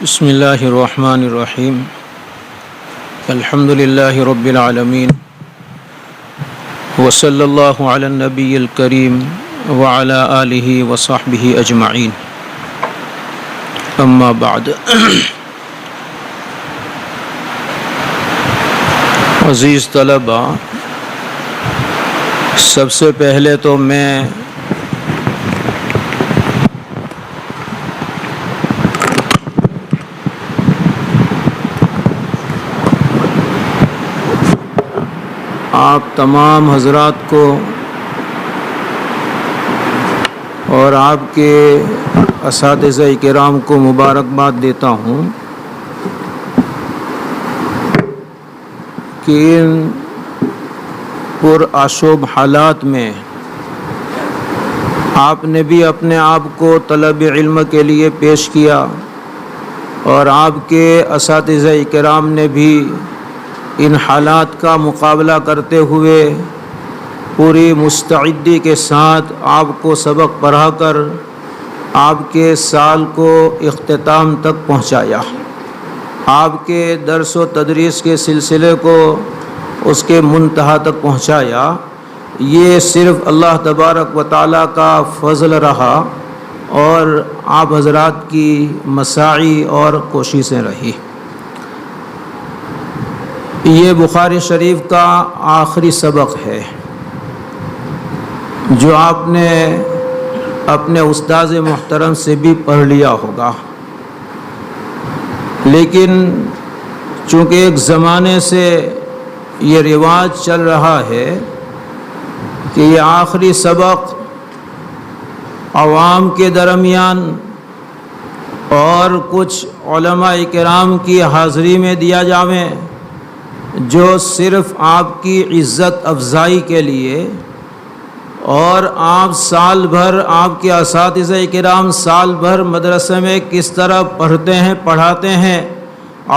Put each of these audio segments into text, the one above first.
بسم اللہ الرحمن الرحیم الحمد للہ رب العالمین وصلی اللہ علی النبی الکریم وعلی آلہ وصحبہ اجمعین اما بعد۔ عزیز طلبہ، سب سے پہلے تو میں آپ تمام حضرات کو اور آپ کے اساتذہ کرام کو مبارکباد دیتا ہوں کہ ان پرآشوب حالات میں آپ نے بھی اپنے آپ کو طلب علم کے لیے پیش کیا اور آپ کے اساتذہ کرام نے بھی ان حالات کا مقابلہ کرتے ہوئے پوری مستعدی کے ساتھ آپ کو سبق پڑھا کر آپ کے سال کو اختتام تک پہنچایا، آپ کے درس و تدریس کے سلسلے کو اس کے منتہا تک پہنچایا۔ یہ صرف اللہ تبارک و تعالیٰ کا فضل رہا اور آپ حضرات کی مساعی اور کوششیں رہی۔ یہ بخاری شریف کا آخری سبق ہے جو آپ نے اپنے استاذ محترم سے بھی پڑھ لیا ہوگا، لیکن چونکہ ایک زمانے سے یہ رواج چل رہا ہے کہ یہ آخری سبق عوام کے درمیان اور کچھ علماء کرام کی حاضری میں دیا جاوے، جو صرف آپ کی عزت افزائی کے لیے، اور آپ سال بھر آپ کے اساتذہ کرام سال بھر مدرسے میں کس طرح پڑھتے ہیں پڑھاتے ہیں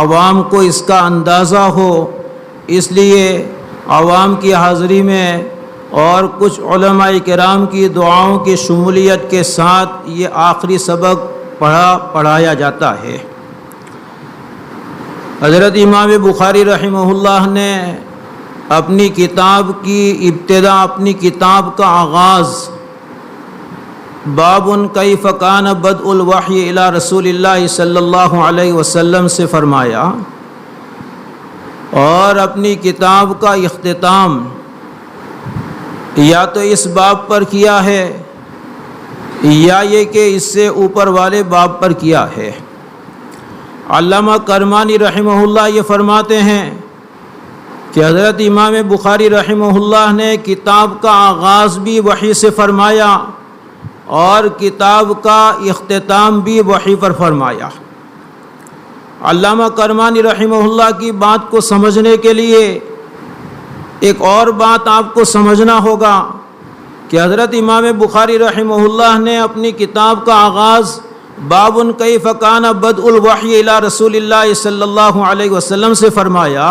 عوام کو اس کا اندازہ ہو، اس لیے عوام کی حاضری میں اور کچھ علماء کرام کی دعاؤں کی شمولیت کے ساتھ یہ آخری سبق پڑھایا جاتا ہے۔ حضرت امام بخاری رحمہ اللہ نے اپنی کتاب کی ابتدا، اپنی کتاب کا آغاز باب کیف کان بدء الوحی الی رسول اللہ صلی اللہ علیہ وسلم سے فرمایا، اور اپنی کتاب کا اختتام یا تو اس باب پر کیا ہے یا یہ کہ اس سے اوپر والے باب پر کیا ہے۔ علامہ کرمانی رحمہ اللہ یہ فرماتے ہیں کہ حضرت امام بخاری رحمہ اللہ نے کتاب کا آغاز بھی وحی سے فرمایا اور کتاب کا اختتام بھی وحی پر فرمایا۔ علامہ کرمانی رحمہ اللہ کی بات کو سمجھنے کے لیے ایک اور بات آپ کو سمجھنا ہوگا کہ حضرت امام بخاری رحمہ اللہ نے اپنی کتاب کا آغاز باب کیف کان بدء الوحی الی رسول اللہ صلی اللہ علیہ وسلم سے فرمایا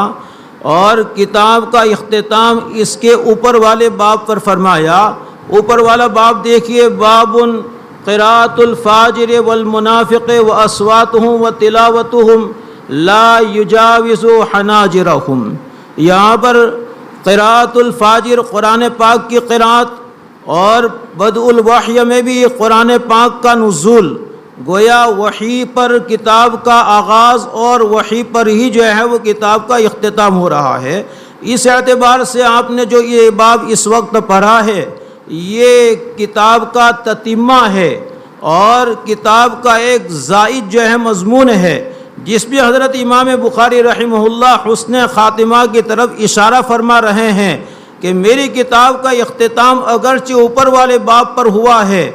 اور کتاب کا اختتام اس کے اوپر والے باب پر فرمایا۔ اوپر والا باب دیکھیے، باب قراءۃ الفاجر والمنافق واصواتهم وتلاوتهم لا یجاوز حناجرهم۔ یہاں پر قراءۃ الفاجر قرآن پاک کی قراءت اور بدء الوحی میں بھی قرآن پاک کا نزول، گویا وحی پر کتاب کا آغاز اور وحی پر ہی جو ہے وہ کتاب کا اختتام ہو رہا ہے۔ اس اعتبار سے آپ نے جو یہ باب اس وقت پڑھا ہے یہ کتاب کا تتمہ ہے اور کتاب کا ایک زائد جو ہے مضمون ہے، جس میں حضرت امام بخاری رحمہ اللہ حسن خاتمہ کی طرف اشارہ فرما رہے ہیں کہ میری کتاب کا اختتام اگرچہ اوپر والے باب پر ہوا ہے،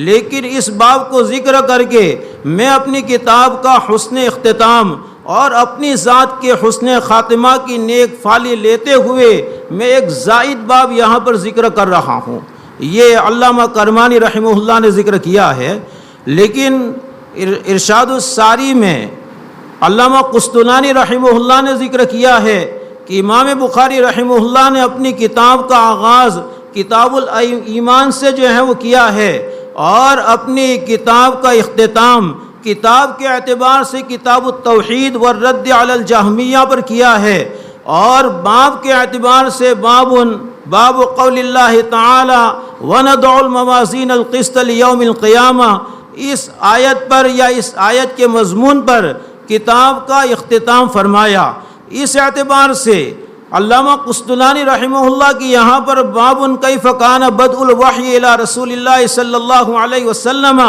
لیکن اس باب کو ذکر کر کے میں اپنی کتاب کا حسن اختتام اور اپنی ذات کے حسن خاتمہ کی نیک فالی لیتے ہوئے میں ایک زائد باب یہاں پر ذکر کر رہا ہوں۔ یہ علامہ کرمانی رحمہ اللہ نے ذکر کیا ہے، لیکن ارشاد الساری میں علامہ قسطلانی رحمہ اللہ نے ذکر کیا ہے کہ امام بخاری رحمہ اللہ نے اپنی کتاب کا آغاز کتاب الایمان سے جو ہے وہ کیا ہے، اور اپنی کتاب کا اختتام کتاب کے اعتبار سے کتاب التوحید والرد علی الجہمیہ پر کیا ہے، اور باب کے اعتبار سے باب قول اللہ تعالی وَنَضَعُ الْمَوَازِينَ الْقِسْطَ لِيَوْمِ الْقِيَامَةِ، اس آیت پر یا اس آیت کے مضمون پر کتاب کا اختتام فرمایا۔ اس اعتبار سے علامہ قسطلانی رحمہ اللہ کی یہاں پر باب کیف کان بدء الوحی الی رسول اللہ صلی اللہ علیہ وسلم،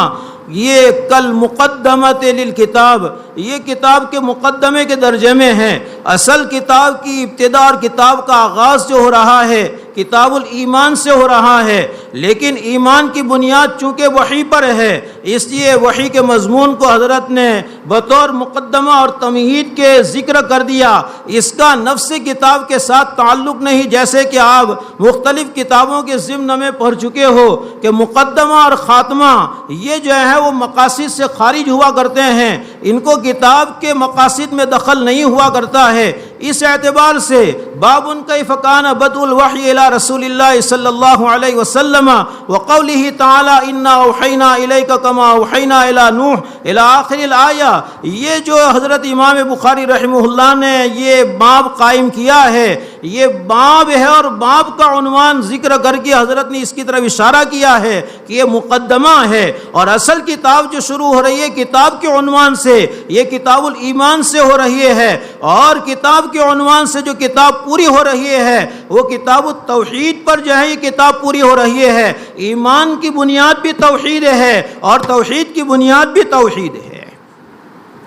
یہ کل مقدمۃ للکتاب، یہ کتاب کے مقدمے کے درجے میں ہے۔ اصل کتاب کی ابتدا اور کتاب کا آغاز جو ہو رہا ہے کتاب الایمان سے ہو رہا ہے، لیکن ایمان کی بنیاد چونکہ وحی پر ہے، اس لیے وحی کے مضمون کو حضرت نے بطور مقدمہ اور تمہید کے ذکر کر دیا۔ اس کا نفس کتاب کے ساتھ تعلق نہیں، جیسے کہ آپ مختلف کتابوں کے ضمن میں پڑھ چکے ہو کہ مقدمہ اور خاتمہ یہ جو ہے وہ مقاصد سے خارج ہوا کرتے ہیں، ان کو کتاب کے مقاصد میں دخل نہیں ہوا کرتا ہے۔ اس اعتبار سے باب کیف کان بدء الوحی الی رسول اللہ صلی اللہ علیہ وسلم وقولہ تعالی انا اوحینا الیک کما اوحینا الی نوح الی آخر الآیہ، یہ جو حضرت امام بخاری رحمہ اللہ نے یہ باب قائم کیا ہے، یہ باب ہے، اور باب کا عنوان ذکر کر کے حضرت نے اس کی طرف اشارہ کیا ہے کہ یہ مقدمہ ہے، اور اصل کتاب جو شروع ہو رہی ہے کتاب کے عنوان سے، یہ کتاب الایمان سے ہو رہی ہے، اور کتاب کے عنوان سے جو کتاب پوری ہو رہی ہے وہ کتاب التوحید پر جو ہے یہ کتاب پوری ہو رہی ہے۔ ایمان کی بنیاد بھی توحید ہے اور توحید کی بنیاد بھی توحید ہے۔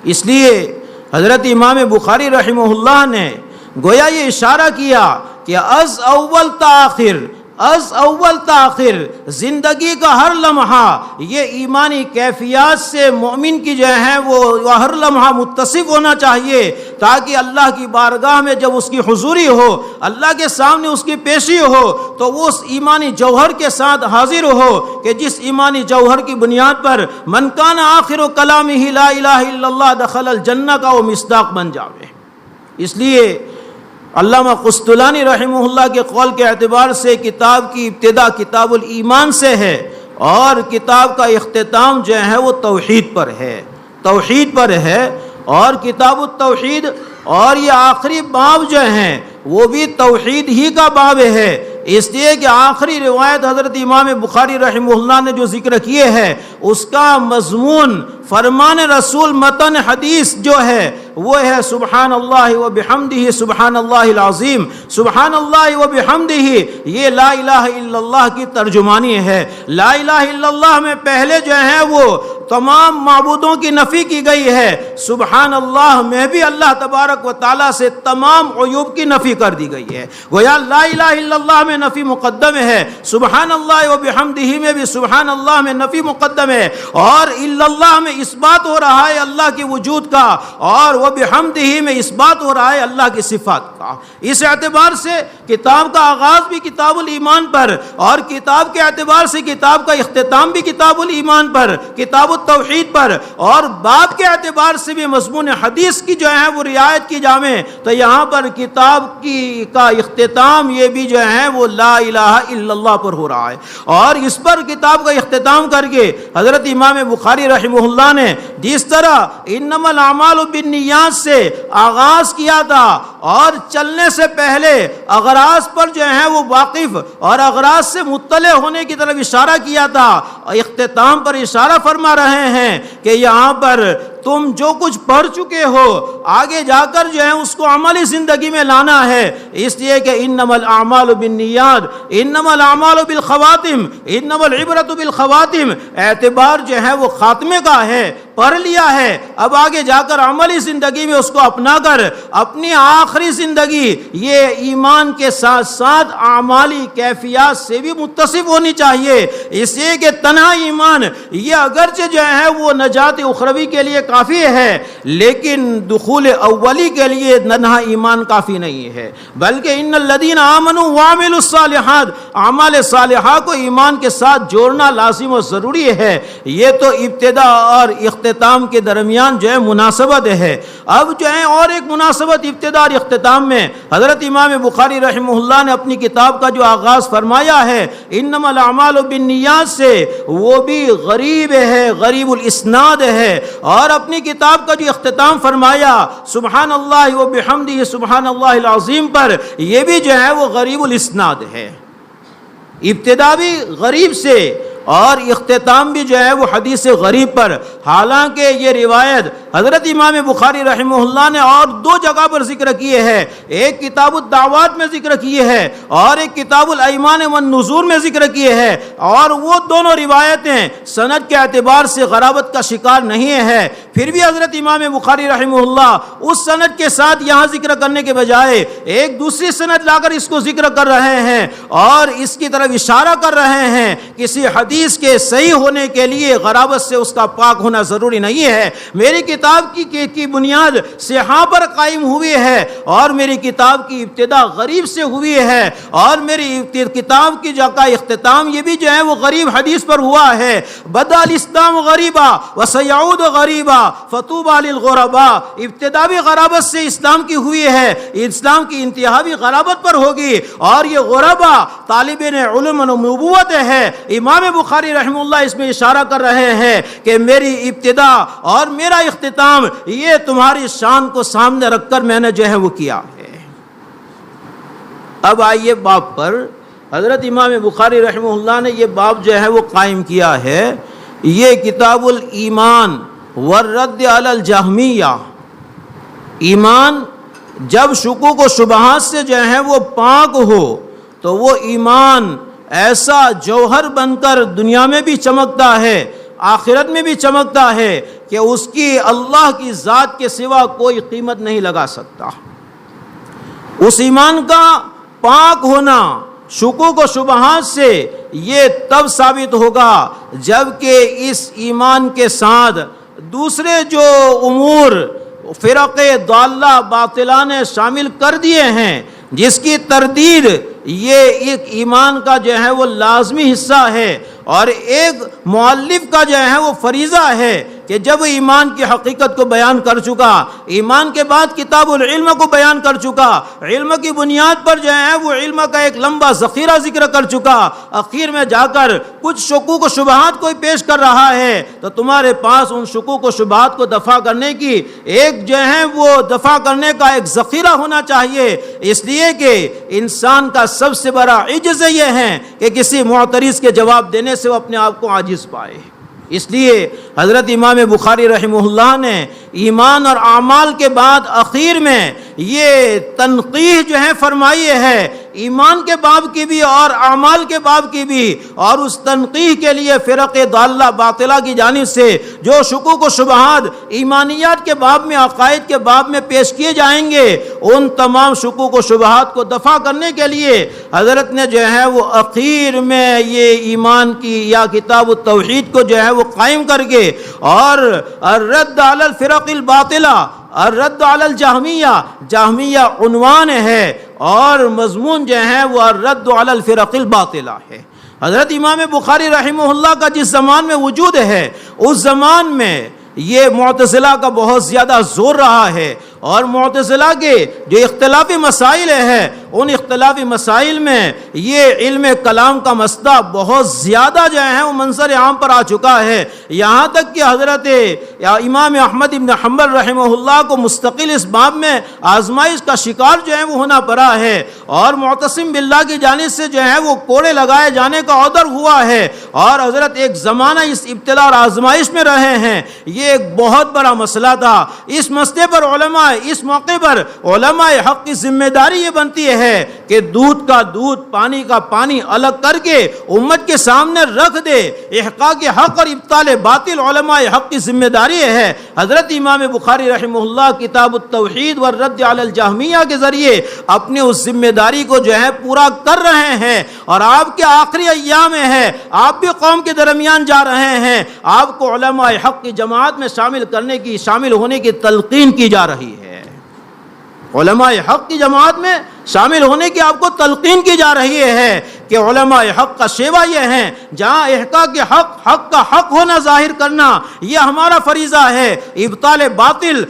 اس لیے حضرت امام بخاری رحمہ اللہ نے گویا یہ اشارہ کیا کہ از اول تاخر زندگی کا ہر لمحہ یہ ایمانی کیفیات سے مومن کی جو ہے وہ ہر لمحہ متصف ہونا چاہیے، تاکہ اللہ کی بارگاہ میں جب اس کی حضوری ہو، اللہ کے سامنے اس کی پیشی ہو، تو وہ اس ایمانی جوہر کے ساتھ حاضر ہو کہ جس ایمانی جوہر کی بنیاد پر من کان آخر کلامہ لا الہ الا اللہ دخل الجنہ کا وہ مصداق بن جاوے۔ اس لیے علامہ قسطلانی رحمہ اللہ کے قول کے اعتبار سے کتاب کی ابتدا کتاب الایمان سے ہے، اور کتاب کا اختتام جو ہے وہ توحید پر ہے، اور کتاب التوحید اور یہ آخری باب جو ہیں وہ بھی توحید ہی کا باب ہے، اس لیے کہ آخری روایت حضرت امام بخاری رحمہ اللہ نے جو ذکر کیے ہے اس کا مضمون فرمان رسول متن حدیث جو ہے وہ ہے سبحان اللہ و بحمدہ سبحان اللہ العظیم۔ سبحان اللہ و بحمدہ یہ لا الہ الا اللہ کی ترجمانی ہے۔ لا الہ الا اللہ میں پہلے جو ہے وہ تمام معبودوں کی نفی کی گئی ہے، سبحان اللہ میں بھی اللہ تبارک و تعالیٰ سے تمام عیوب کی نفی کر دی گئی ہے۔ گویا لا الہ الا اللہ میں نفی مقدم ہے، سبحان اللہ و بحمدہ میں بھی سبحان اللہ میں نفی مقدم ہے، اور الا اللہ میں اس بات ہو رہا ہے اللہ کے وجود کا، اور وہ بحمدہ میں اس بات ہو رہا ہے اللہ کی صفات کا۔ اس اعتبار سے کتاب کا آغاز بھی کتاب الایمان پر، اور کتاب کے اعتبار سے کتاب کا اختتام بھی کتاب الایمان پر، کتاب التوحید پر، اور باب کے اعتبار سے بھی مضمون حدیث کی جو ہے وہ رعایت کی جامع، تو یہاں پر کتاب کی کا اختتام یہ بھی جو ہے وہ لا الہ الا اللہ پر ہو رہا ہے، اور اس پر کتاب کا اختتام کر کے حضرت امام بخاری رحمہ اللہ نے جس طرح انما الاعمال بالنیات سے آغاز کیا تھا، اور چلنے سے پہلے اغراض پر جو ہے وہ واقف اور اغراض سے مطلع ہونے کی طرف اشارہ کیا تھا، اختتام پر اشارہ فرما رہے ہیں کہ یہاں پر تم جو کچھ پڑھ چکے ہو آگے جا کر جو ہے اس کو عملی زندگی میں لانا ہے، اس لیے کہ انما الاعمال بالنیات انما الاعمال بالخواتم انما العبرۃ بالخواتم، اعتبار جو ہے وہ خاتمے کا ہے، پڑھ لیا ہے، اب آگے جا کر عملی زندگی میں اس کو اپنا کر اپنی آخری زندگی یہ ایمان کے ساتھ ساتھ اعمالی کیفیات سے بھی متصف ہونی چاہیے، اس لیے کہ تنہا ایمان یہ اگرچہ جو ہے وہ نجات اخروی کے لیے کافی ہے، لیکن دخول اولی کے لیے تنہا ایمان کافی نہیں ہے، بلکہ ان الذین آمنوا وعملوا الصالحات، اعمال صالحہ کو ایمان کے ساتھ جوڑنا لازم و ضروری ہے۔ یہ تو ابتدا اور اختتام اختتام کے درمیان جو ہے مناسبت ہے۔ اب جو ہے اور ایک مناسبت ابتدا اور اختتام میں حضرت امام بخاری رحمہ اللہ نے اپنی کتاب کا جو آغاز فرمایا ہے انما الاعمال بالنیات سے، وہ بھی غریب ہے، غریب الاسناد ہے، اور اپنی کتاب کا جو اختتام فرمایا سبحان اللہ و بحمدہ سبحان اللہ العظیم پر، یہ بھی جو ہے وہ غریب الاسناد ہے۔ ابتدا بھی غریب سے اور اختتام بھی جو ہے وہ حدیث غریب پر، حالانکہ یہ روایت حضرت امام بخاری رحمہ اللہ نے اور دو جگہ پر ذکر کیے ہے، ایک کتاب الدعوات میں ذکر کیے ہے اور ایک کتاب الایمان والنذور میں ذکر کیے ہے، اور وہ دونوں روایتیں سند کے اعتبار سے غرابت کا شکار نہیں ہے۔ پھر بھی حضرت امام بخاری رحمہ اللہ اس سند کے ساتھ یہاں ذکر کرنے کے بجائے ایک دوسری سند لا کر اس کو ذکر کر رہے ہیں اور اس کی طرف اشارہ کر رہے ہیں۔ کسی حدیث کے صحیح ہونے کے لیے غرابت سے اس کا پاک ہونا ضروری نہیں ہے۔ میری کتاب کی بنیاد صحاح پر قائم ہوئی ہے اور میری کتاب کی ابتدا غریب سے ہوئی ہے، اور میری کتاب کی جگہ اختتام یہ بھی جو ہے وہ غریب حدیث پر ہوا ہے۔ بدأ الاسلام غریبا وسیعود غریبا فطوبى للغرباء، ابتدا بھی غرابت سے اسلام کی ہوئی ہے، اسلام کی انتہا بھی غرابت پر ہوگی، اور یہ غربا طالب علم نبوت ہے۔ امام بخاری رحمہ اللہ اس میں اشارہ کر رہے ہیں کہ میری ابتدا اور میرا اختتام یہ تمہاری شان کو سامنے رکھ کر میں نے جو ہے وہ کیا ہے۔ اب آئیے باب پر، حضرت امام بخاری رحمہ اللہ نے یہ باب جو ہے وہ قائم کیا ہے، یہ کتاب الایمان والرد علی الجہمیہ۔ ایمان جب شکوک و شبہات سے جو ہے وہ پاک ہو تو وہ ایمان ایسا جوہر بن کر دنیا میں بھی چمکتا ہے، آخرت میں بھی چمکتا ہے کہ اس کی اللہ کی ذات کے سوا کوئی قیمت نہیں لگا سکتا۔ اس ایمان کا پاک ہونا شکوک و شبہات سے یہ تب ثابت ہوگا جب کہ اس ایمان کے ساتھ دوسرے جو امور فرق ضالہ باطلہ نے شامل کر دیے ہیں، جس کی تردید یہ ایک ایمان کا جو ہے وہ لازمی حصہ ہے، اور ایک مؤلف کا جو ہے وہ فریضہ ہے کہ جب ایمان کی حقیقت کو بیان کر چکا، ایمان کے بعد کتاب العلم کو بیان کر چکا، علم کی بنیاد پر جو ہے وہ علم کا ایک لمبا ذخیرہ ذکر کر چکا، اخیر میں جا کر کچھ شکوک و شبہات کو پیش کر رہا ہے، تو تمہارے پاس ان شکوک و شبہات کو دفع کرنے کی ایک جو ہے وہ دفع کرنے کا ایک ذخیرہ ہونا چاہیے، اس لیے کہ انسان کا سب سے بڑا عجز یہ ہے کہ کسی معترض کے جواب دینے سے وہ اپنے آپ کو عاجز پائے۔ اس لیے حضرت امام بخاری رحمہ اللہ نے ایمان اور اعمال کے بعد اخیر میں یہ تنقیح جو ہے فرمائی ہے، ایمان کے باب کی بھی اور اعمال کے باب کی بھی، اور اس تنقیح کے لیے فرق ضالہ باطلہ کی جانب سے جو شکوک و شبہات ایمانیات کے باب میں، عقائد کے باب میں پیش کیے جائیں گے، ان تمام شکوک و شبہات کو دفع کرنے کے لیے حضرت نے جو ہے وہ اخیر میں یہ ایمان کی یا کتاب التوحید کو جو ہے وہ قائم کر کے، اور الرد علی الفرق الباطلہ، الرد علی الجہمیہ، جہمیہ عنوان ہے اور مضمون جو ہے وہ الرد علی الفرق الباطلہ ہے۔ حضرت امام بخاری رحمہ اللہ کا جس زمان میں وجود ہے، اس زمان میں یہ معتزلہ کا بہت زیادہ زور رہا ہے، اور معتزلہ کے جو اختلافی مسائل ہیں، ان اختلافی مسائل میں یہ علم کلام کا مسئلہ بہت زیادہ جو ہے وہ منظر عام پر آ چکا ہے، یہاں تک کہ حضرت امام احمد بن حنبل رحمہ اللہ کو مستقل اس باب میں آزمائش کا شکار جو ہے وہ ہونا پڑا ہے، اور معتصم باللہ کی جانب سے جو ہے وہ کوڑے لگائے جانے کا عذر ہوا ہے، اور حضرت ایک زمانہ اس ابتلا اور آزمائش میں رہے ہیں۔ یہ ایک بہت بڑا مسئلہ تھا، اس مسئلے پر علماء، اس موقع پر علماء حق کی ذمہ داری یہ بنتی ہے کہ دودھ کا دودھ، پانی کا پانی الگ کر کے امت کے سامنے رکھ دے۔ احقاق حق اور ابطال باطل علماء حق کی ذمہ داری ہے۔ حضرت امام بخاری رحمہ اللہ کتاب التوحید والرد علی الجہمیہ کے ذریعے اپنی اس ذمہ داری کو جو ہے پورا کر رہے ہیں، اور آپ کے آخری ایام میں ہے، آپ بھی قوم کے درمیان جا رہے ہیں، آپ کو علماء حق کی جماعت میں شامل ہونے کی تلقین کی جا رہی ہے۔ علماء حق کی جماعت میں شامل ہونے کی آپ کو تلقین کی جا رہی ہے کہ علماء حق کا شیوا یہ ہے جہاں احقاق کے حق کا حق ہونا ظاہر کرنا یہ ہمارا فریضہ ہے، ابطال باطل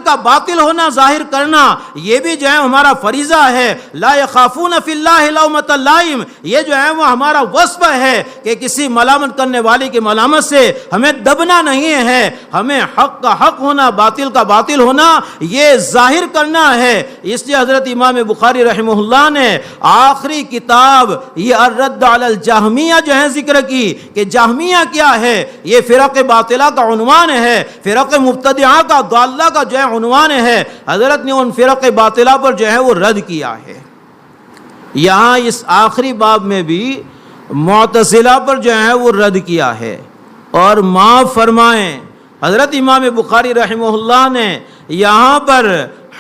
کا باطل ہونا ظاہر کرنا یہ بھی جو ہے ہمارا فریضہ ہے، لا یخافون فی اللہ لومۃ لائم یہ جو ہے وہ ہمارا وصف ہے کہ کسی ملامت کرنے والے کی ملامت سے ہمیں دبنا نہیں ہے، ہمیں حق کا حق ہونا باطل کا باطل ہونا یہ ظاہر کرنا ہے۔ اس لیے حضرت امام بخاری رحمہ اللہ نے آخری کتاب یہ الرد علی الجہمیہ جو ہے ذکر کی کہ جہمیہ کیا ہے، یہ فرق باطلہ کا عنوان ہے، فرق مبتدعہ کا ضالہ کا جو ہے عنوان ہے۔ حضرت نے ان فرق باطلہ پر جو ہے وہ رد کیا ہے۔ یہاں اس آخری باب میں بھی معتزلہ پر جو ہے وہ رد کیا ہے، اور معاف فرمائیں حضرت امام بخاری رحمہ اللہ نے یہاں پر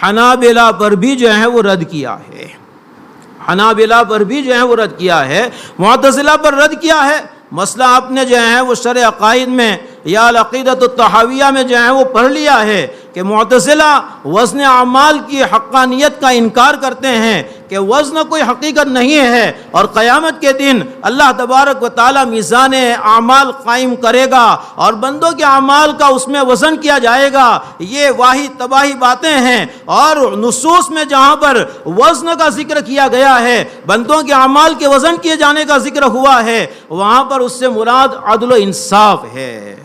حنابلہ پر بھی جو ہے وہ رد کیا ہے، حنابلہ پر بھی جو ہے وہ رد کیا ہے، معتزلہ پر رد کیا ہے۔ مسئلہ آپ نے جو ہے وہ شرح عقائد میں یا العقیدۃ الطحاویہ میں جو ہے وہ پڑھ لیا ہے کہ معتزلہ وزن اعمال کی حقانیت کا انکار کرتے ہیں کہ وزن کوئی حقیقت نہیں ہے، اور قیامت کے دن اللہ تبارک و تعالی میزان اعمال قائم کرے گا اور بندوں کے اعمال کا اس میں وزن کیا جائے گا۔ یہ واہی تباہی باتیں ہیں، اور نصوص میں جہاں پر وزن کا ذکر کیا گیا ہے، بندوں کے اعمال کے وزن کیے جانے کا ذکر ہوا ہے، وہاں پر اس سے مراد عدل و انصاف ہے۔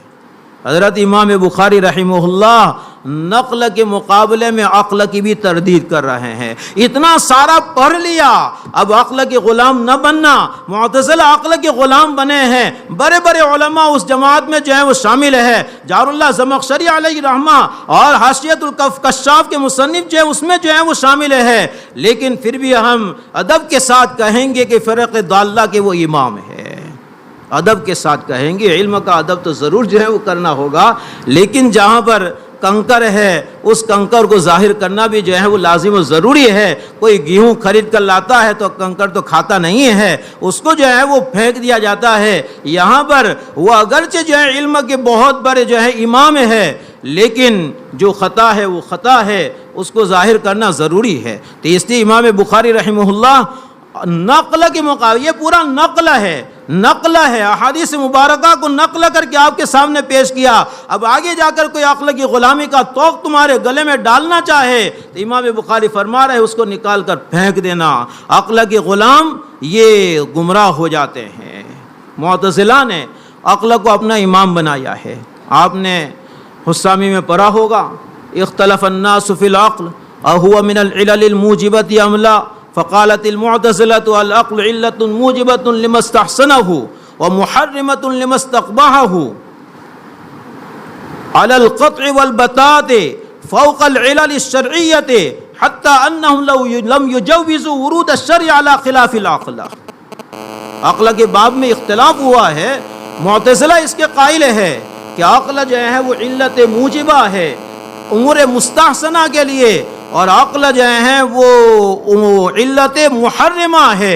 حضرت امام بخاری رحمہ اللہ نقل کے مقابلے میں عقل کی بھی تردید کر رہے ہیں۔ اتنا سارا پڑھ لیا، اب عقل کے غلام نہ بننا۔ معتزلہ عقل کے غلام بنے ہیں، بڑے بڑے علماء اس جماعت میں جو ہے وہ شامل ہے، جار اللہ زمخشری علیہ رحمہ اور حاشیۃ الکشاف کے مصنف جو ہے اس میں جو ہے وہ شامل ہے، لیکن پھر بھی ہم ادب کے ساتھ کہیں گے کہ فرق ضالہ کے وہ امام ہے، ادب کے ساتھ کہیں گے۔ علم کا ادب تو ضرور جو ہے وہ کرنا ہوگا، لیکن جہاں پر کنکر ہے اس کنکر کو ظاہر کرنا بھی جو ہے وہ لازم و ضروری ہے۔ کوئی گیہوں خرید کر لاتا ہے تو کنکر تو کھاتا نہیں ہے، اس کو جو ہے وہ پھینک دیا جاتا ہے۔ یہاں پر وہ اگرچہ جو ہے علم کے بہت بڑے جو ہے امام ہے، لیکن جو خطا ہے وہ خطا ہے، اس کو ظاہر کرنا ضروری ہے۔ تو اس لیے امام بخاری رحمہ اللہ نقل کے مقابلے، یہ پورا نقل ہے، احادیث مبارکہ کو نقل کر کے آپ کے سامنے پیش کیا۔ اب آگے جا کر کوئی عقل کی غلامی کا توق تمہارے گلے میں ڈالنا چاہے تو امام بخاری فرما رہے اس کو نکال کر پھینک دینا۔ عقل کے غلام یہ گمراہ ہو جاتے ہیں۔ معتزلہ نے عقل کو اپنا امام بنایا ہے۔ آپ نے حسامی میں پڑھا ہوگا، اختلف الناس فی العقل اہو من العلل الموجبۃ ام لا، فقالت المعتزلۃ العقل علت موجبۃ لما استحسنہ ومحرمۃ لما استقبحہ علی القطع والبتات فوق العلل الشرعیۃ حتی انہم لم یجوزوا ورود الشرع علی خلاف العقل۔ عقل کے باب میں اختلاف ہوا ہے، معتزلہ اس کے قائل ہے کہ عقل جو ہے وہ علت موجبہ ہے امور مستحسنہ کے لیے، اور عقل جو ہے وہ علت محرمہ ہے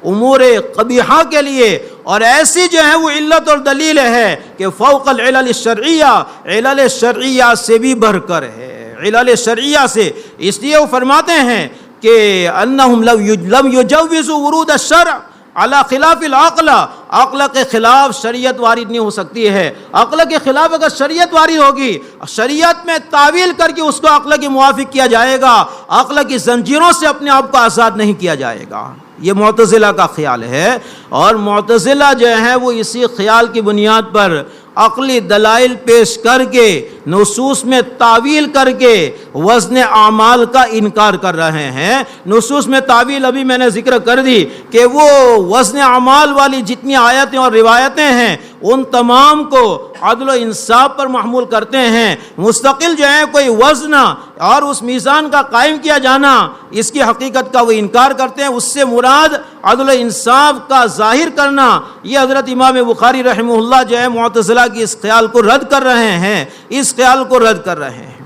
امور قبیحہ کے لیے، اور ایسی جو ہے وہ علت اور دلیل ہے کہ فوق العلل الشرعیہ، علل شرعیہ سے بھی بڑھ کر ہے، علل شرعیہ سے۔ اس لیے وہ فرماتے ہیں کہ انہم لم یجوزوا ورود الشرع علی خلاف العقل، عقل کے خلاف شریعت وارد نہیں ہو سکتی ہے۔ عقل کے خلاف اگر شریعت وارد ہوگی، شریعت میں تعویل کر کے اس کو عقل کے موافق کیا جائے گا، عقل کی زنجیروں سے اپنے آپ کو آزاد نہیں کیا جائے گا۔ یہ معتزلہ کا خیال ہے، اور معتزلہ جو ہے وہ اسی خیال کی بنیاد پر عقلی دلائل پیش کر کے نصوص میں تعویل کر کے وزن اعمال کا انکار کر رہے ہیں۔ نصوص میں تعویل ابھی میں نے ذکر کر دی کہ وہ وزن اعمال والی جتنی آیتیں اور روایتیں ہیں ان تمام کو عدل و انصاف پر محمول کرتے ہیں۔ مستقل جو ہے کوئی وزن اور اس میزان کا قائم کیا جانا، اس کی حقیقت کا وہ انکار کرتے ہیں۔ اس سے مراد عدل و انصاف کا ظاہر کرنا، یہ حضرت امام بخاری رحمہ اللہ جو ہے معتزلہ کی اس خیال کو رد کر رہے ہیں، اس خیال کو رد کر رہے ہیں۔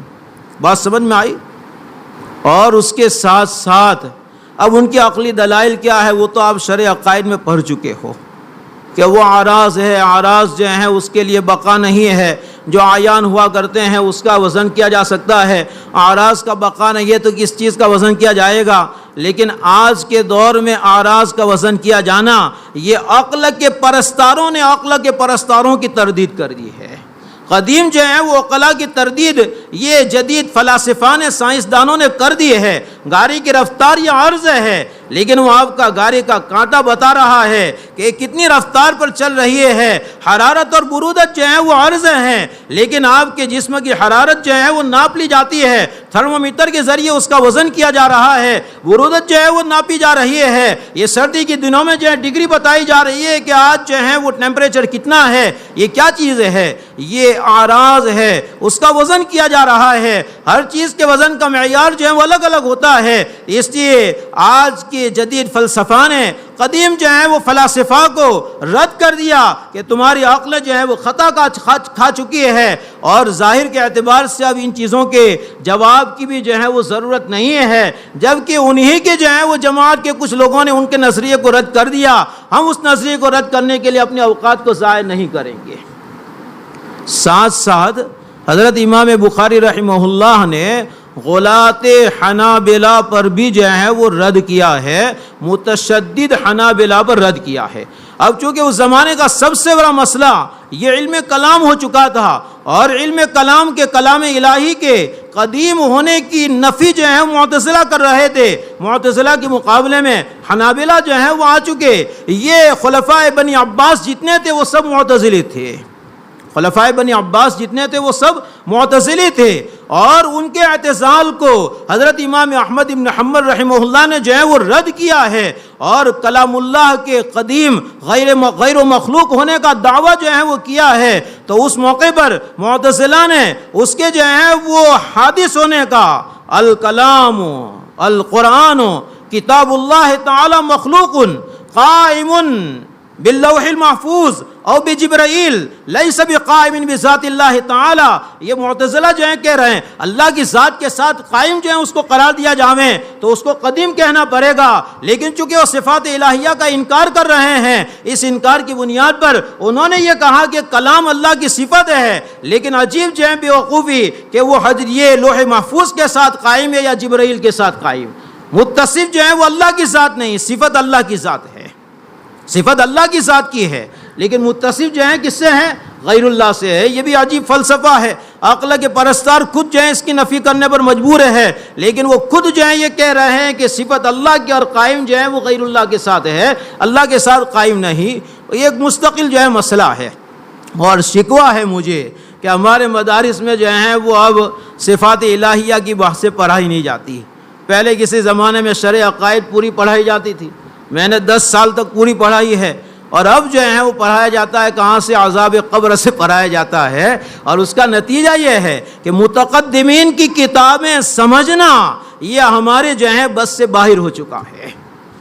بات سمجھ میں آئی؟ اور اس کے ساتھ ساتھ اب ان کی عقلی دلائل کیا ہے وہ تو آپ شرح عقائد میں پڑھ چکے ہو کہ وہ اعراض ہے، اعراض جو ہیں اس کے لیے بقا نہیں ہے، جو عیان ہوا کرتے ہیں اس کا وزن کیا جا سکتا ہے، اعراض کا بقا نہیں ہے تو کس چیز کا وزن کیا جائے گا؟ لیکن آج کے دور میں اعراض کا وزن کیا جانا، یہ عقل کے پرستاروں نے عقل کے پرستاروں کی تردید کر دی ہے۔ قدیم جو ہے وہ عقلاء کی تردید یہ جدید فلاسفہ نے، سائنسدانوں نے کر دی ہے۔ گاڑی کی رفتار یہ عرض ہے، لیکن وہ آپ کا گاڑی کا کانٹا بتا رہا ہے کہ کتنی رفتار پر چل رہی ہے۔ حرارت اور برودت جو ہے وہ عرض ہیں، لیکن آپ کے جسم کی حرارت جو ہے وہ ناپ لی جاتی ہے، تھرمومیٹر کے ذریعے اس کا وزن کیا جا رہا ہے۔ برودت جو ہے وہ ناپی جا رہی ہے۔ یہ سردی کے دنوں میں جو ہے ڈگری بتائی جا رہی ہے کہ آج جو ہے وہ ٹیمپریچر کتنا ہے۔ یہ کیا چیز ہے؟ یہ اعراض ہے، اس کا وزن کیا جا رہا ہے۔ ہر چیز کے وزن کا معیار جو ہے وہ الگ الگ ہوتا ہے۔ اس لیے آج کے جدید فلسفہ نے قدیم جو ہے وہ فلاسفہ کو رد کر دیا کہ تمہاری عقل جو ہے وہ خطا کھا چکی ہے، اور ظاہر کے اعتبار سے اب ان چیزوں کے جواب کی بھی جو ہے وہ ضرورت نہیں ہے، جبکہ انہی کے جو ہے وہ جماعت کے کچھ لوگوں نے ان کے نظریے کو رد کر دیا۔ ہم اس نظریے کو رد کرنے کے لیے اپنے اوقات کو ضائع نہیں کریں گے۔ ساتھ ساتھ حضرت امام بخاری رحمہ اللہ نے غلاۃ حنابلہ پر بھی جو ہے وہ رد کیا ہے، متشدد حنابلہ پر رد کیا ہے۔ اب چونکہ اس زمانے کا سب سے بڑا مسئلہ یہ علم کلام ہو چکا تھا، اور علم کلام کے کلام الہی کے قدیم ہونے کی نفی جو ہے معتزلہ کر رہے تھے۔ معتزلہ کے مقابلے میں حنابلہ جو ہے وہ آ چکے۔ یہ خلفائے بنی عباس جتنے تھے وہ سب معتزلی تھے، خلفائے بنی عباس جتنے تھے وہ سب معتزلی تھے، اور ان کے اعتزال کو حضرت امام احمد بن حنبل رحمہ اللہ نے جو ہے وہ رد کیا ہے، اور کلام اللہ کے قدیم غیر و مخلوق ہونے کا دعویٰ جو ہے وہ کیا ہے۔ تو اس موقع پر معتزلہ نے اس کے جو ہے وہ حادث ہونے کا، الکلام القرآن کتاب اللہ تعالی مخلوق قائم باللوح المحفوظ او بجبرائیل لیس بقائم بذات اللہ تعالی۔ یہ معتزلہ جو ہیں کہہ رہے ہیں اللہ کی ذات کے ساتھ قائم جو ہے اس کو قرار دیا جاویں تو اس کو قدیم کہنا پڑے گا، لیکن چونکہ وہ صفات الہیہ کا انکار کر رہے ہیں، اس انکار کی بنیاد پر انہوں نے یہ کہا کہ کلام اللہ کی صفت ہے، لیکن عجیب جو ہے بیوقوفی کہ وہ یہ لوح محفوظ کے ساتھ قائم ہے یا جبرائیل کے ساتھ قائم۔ متصف جو ہے وہ اللہ کی ذات نہیں، صفت اللہ کی ذات ہے، صفت اللہ کی ذات کی ہے، لیکن متصف جو ہے کس سے ہے؟ غیر اللہ سے ہے۔ یہ بھی عجیب فلسفہ ہے۔ عقل کے پرستار خود جو ہے اس کی نفی کرنے پر مجبور ہے، لیکن وہ خود جو ہے یہ کہہ رہے ہیں کہ صفت اللہ کی اور قائم جو ہے وہ غیر اللہ کے ساتھ ہے، اللہ کے ساتھ قائم نہیں۔ یہ ایک مستقل جو ہے مسئلہ ہے، اور شکوہ ہے مجھے کہ ہمارے مدارس میں جو ہیں وہ اب صفات الہیہ کی بحثیں پڑھائی نہیں جاتی۔ پہلے کسی زمانے میں شرع عقائد پوری پڑھائی جاتی تھی، میں نے 10 سال تک پوری پڑھائی ہے، اور اب جو ہے وہ پڑھایا جاتا ہے کہاں سے؟ عذاب قبر سے پڑھایا جاتا ہے، اور اس کا نتیجہ یہ ہے کہ متقدمین کی کتابیں سمجھنا یہ ہمارے جو ہے بس سے باہر ہو چکا ہے،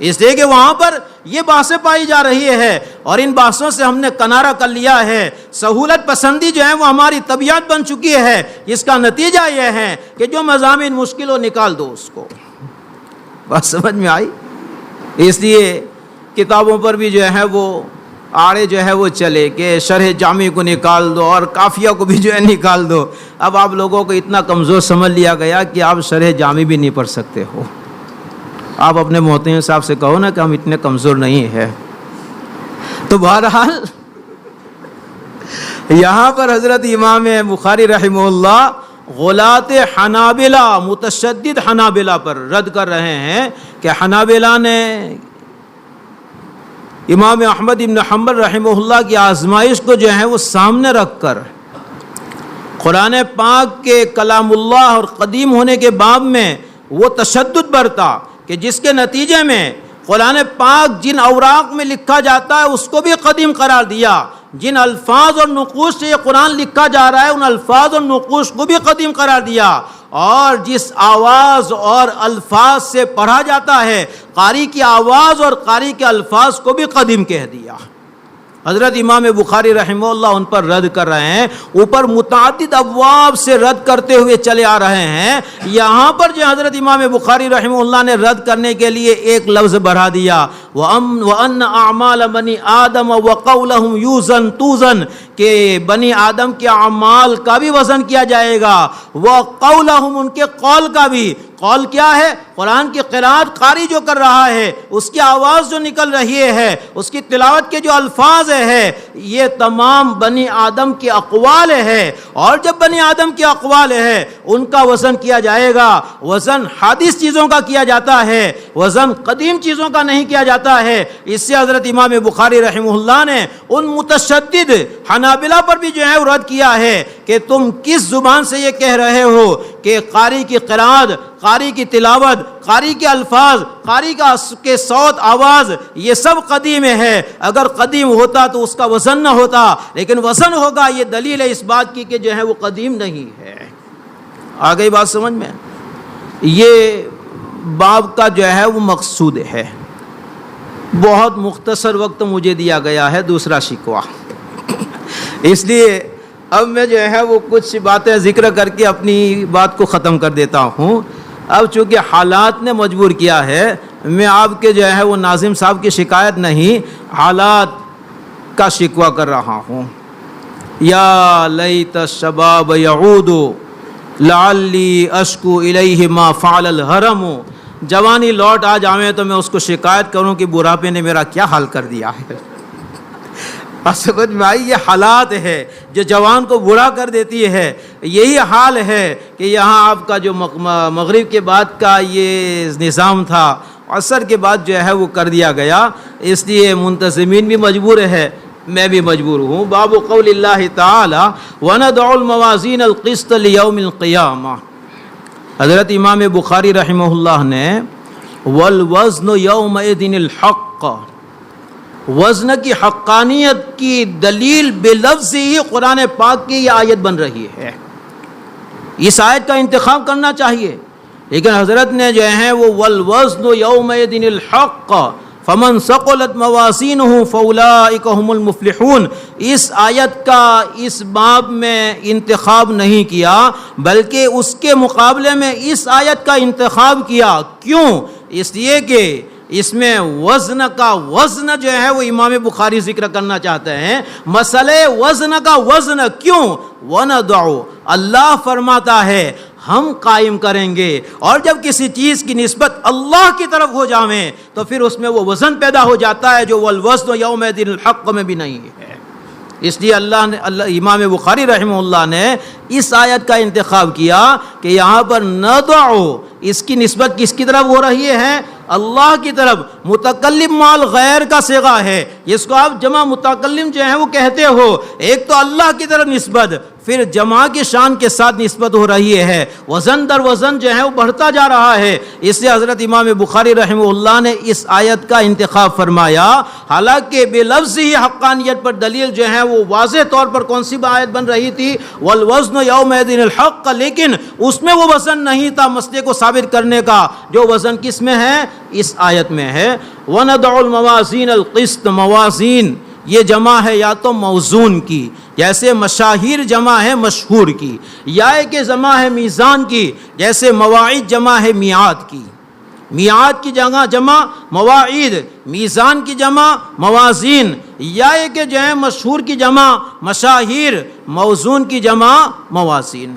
اس لیے کہ وہاں پر یہ بحثیں پائی جا رہی ہے، اور ان بحثوں سے ہم نے کنارہ کر لیا ہے۔ سہولت پسندی جو ہے وہ ہماری طبیعت بن چکی ہے، جس کا نتیجہ یہ ہے کہ جو مضامین مشکل ہو نکال دو اس کو۔ بات سمجھ میں آئی؟ اس لیے کتابوں پر بھی جو ہے وہ آڑے جو ہے وہ چلے کہ شرح جامع کو نکال دو اور کافیہ کو بھی جو ہے نکال دو۔ اب آپ لوگوں کو اتنا کمزور سمجھ لیا گیا کہ آپ شرح جامع بھی نہیں پڑھ سکتے ہو۔ آپ اپنے محتمم صاحب سے کہو نا کہ ہم اتنے کمزور نہیں ہیں۔ تو بہرحال یہاں پر حضرت امام بخاری رحمہ اللہ غلاۃ حنابلہ، متشدد حنابلہ پر رد کر رہے ہیں کہ حنابلہ نے امام احمد بن حنبل رحمہ اللہ کی آزمائش کو جو ہے وہ سامنے رکھ کر قرآن پاک کے کلام اللہ اور قدیم ہونے کے باب میں وہ تشدد برتا کہ جس کے نتیجے میں قرآن پاک جن اوراق میں لکھا جاتا ہے اس کو بھی قدیم قرار دیا، جن الفاظ اور نقوش سے یہ قرآن لکھا جا رہا ہے ان الفاظ اور نقوش کو بھی قدیم قرار دیا، اور جس آواز اور الفاظ سے پڑھا جاتا ہے قاری کی آواز اور قاری کے الفاظ کو بھی قدیم کہہ دیا۔ حضرت امام بخاری رحمہ اللہ ان پر رد کر رہے ہیں، اوپر متعدد ابواب سے رد کرتے ہوئے چلے آ رہے ہیں۔ یہاں پر جو حضرت امام بخاری رحمہ اللہ نے رد کرنے کے لیے ایک لفظ بڑھا دیا، وَأَنَّ أَعْمَالَ بَنِي آدَمَ وَقَوْلَهُمْ يُوزَنْ تُوزَنْ، کہ بنی آدم کے اعمال کا بھی وزن کیا جائے گا، وَقَوْلَهُمْ ان کے قول کا بھی، قول کیا ہے؟ قرآن کی قرات قاری جو کر رہا ہے، اس کی آواز جو نکل رہی ہے، اس کی تلاوت کے جو الفاظ ہے، یہ تمام بنی آدم کی اقوال ہے۔ اور جب بنی آدم کی اقوال ہے ان کا وزن کیا جائے گا، وزن حادث چیزوں کا کیا جاتا ہے، وزن قدیم چیزوں کا نہیں کیا جاتا ہے۔ اس سے حضرت امام بخاری رحمہ اللہ نے ان متشدد حنابلہ پر بھی جو ہے رد کیا ہے کہ تم کس زبان سے یہ کہہ رہے ہو کہ قاری کی قرات، قاری کی تلاوت، قاری کے الفاظ، قاری کے صوت، آواز، یہ سب قدیم ہے۔ اگر قدیم ہوتا تو اس کا وزن نہ ہوتا، لیکن وزن ہوگا۔ یہ دلیل ہے اس بات کی کہ جو ہے وہ قدیم نہیں ہے۔ آ گئی بات سمجھ میں؟ یہ باب کا جو ہے وہ مقصود ہے۔ بہت مختصر وقت مجھے دیا گیا ہے، دوسرا شکوہ، اس لیے اب میں جو ہے وہ کچھ باتیں ذکر کر کے اپنی بات کو ختم کر دیتا ہوں۔ اب چونکہ حالات نے مجبور کیا ہے، میں آپ کے جو ہے وہ ناظم صاحب کی شکایت نہیں، حالات کا شکوہ کر رہا ہوں۔ یا لیت الشباب یعود لعلی اشکو الیہ ما فعل الحرم، جوانی لوٹ آ جاویں تو میں اس کو شکایت کروں کہ بڑھاپے نے میرا کیا حال کر دیا ہے۔ سمجھ میں آئی؟ یہ حالات ہے جو جوان کو بوڑھا کر دیتی ہے۔ یہی حال ہے کہ یہاں آپ کا جو مغرب کے بعد کا یہ نظام تھا، عصر کے بعد جو ہے وہ کر دیا گیا، اس لیے منتظمین بھی مجبور ہے، میں بھی مجبور ہوں۔ باب قول اللہ تعالی وَنَضَعُ الْمَوَازِينَ الْقِسْطَ لِيَوْمِ الْقِيَامَةِ، حضرت امام بخاری رحمہ اللہ نے وَالْوَزْنُ يَوْمَئِذٍ الْحَقَّ، وزن کی حقانیت کی دلیل بلفظ ہی قرآن پاک کی یہ آیت بن رہی ہے۔ اس آیت کا انتخاب کرنا چاہیے، لیکن حضرت نے جو ہے وہ وَالْوَزْنُ يَوْمَئِذٍ الْحَقَّ فَمَنْ ثَقُلَتْ مَوَازِينُهُ فَأُولَٰئِكَ هُمُ الْمُفْلِحُونَ، اس آیت کا اس باب میں انتخاب نہیں کیا، بلکہ اس کے مقابلے میں اس آیت کا انتخاب کیا۔ کیوں؟ اس لیے کہ اس میں وزن کا وزن جو ہے وہ امام بخاری ذکر کرنا چاہتے ہیں۔ مسئلہ وزن کا وزن کیوں؟ وَنَضَعُ، اللہ فرماتا ہے ہم قائم کریں گے، اور جب کسی چیز کی نسبت اللہ کی طرف ہو جاویں تو پھر اس میں وہ وزن پیدا ہو جاتا ہے جو وَالْوَزْنُ يَوْمَئِذٍ الْحَقَّ میں بھی نہیں ہے۔ اس لیے امام بخاری رحمہ اللہ نے اس آیت کا انتخاب کیا کہ یہاں پر نَضَعُ، اس کی نسبت کس کی طرف ہو رہی ہے؟ اللہ کی طرف۔ متکلم مال غیر کا صیغہ ہے، جس کو آپ جمع متکلم جو ہے وہ کہتے ہو، ایک تو اللہ کی طرف نسبت، پھر جمع کی شان کے ساتھ نسبت ہو رہی ہے، وزن در وزن جو ہے وہ بڑھتا جا رہا ہے۔ اس سے حضرت امام بخاری رحمہ اللہ نے اس آیت کا انتخاب فرمایا، حالانکہ بے لفظ ہی حقانیت پر دلیل جو ہے وہ واضح طور پر کون سی آیت بن رہی تھی؟ والوزن یومئذ الحق، لیکن اس میں وہ وزن نہیں تھا مسئلے کو ثابت کرنے کا، جو وزن کس میں ہے؟ اس آیت میں ہے۔ وَنَضَعُ الْمَوَازِينَ الْقِسْطَ، موازین یہ جمع ہے یا تو موزون کی، جیسے مشاہیر جمع ہے مشہور کی، یا کہ جمع ہے میزان کی، جیسے مواعید جمع ہے میعاد کی۔ میعاد کی جمع مواعید، میزان کی جمع موازین، یا کہ جو ہے مشہور کی جمع مشاہیر، موزون کی جمع موازین۔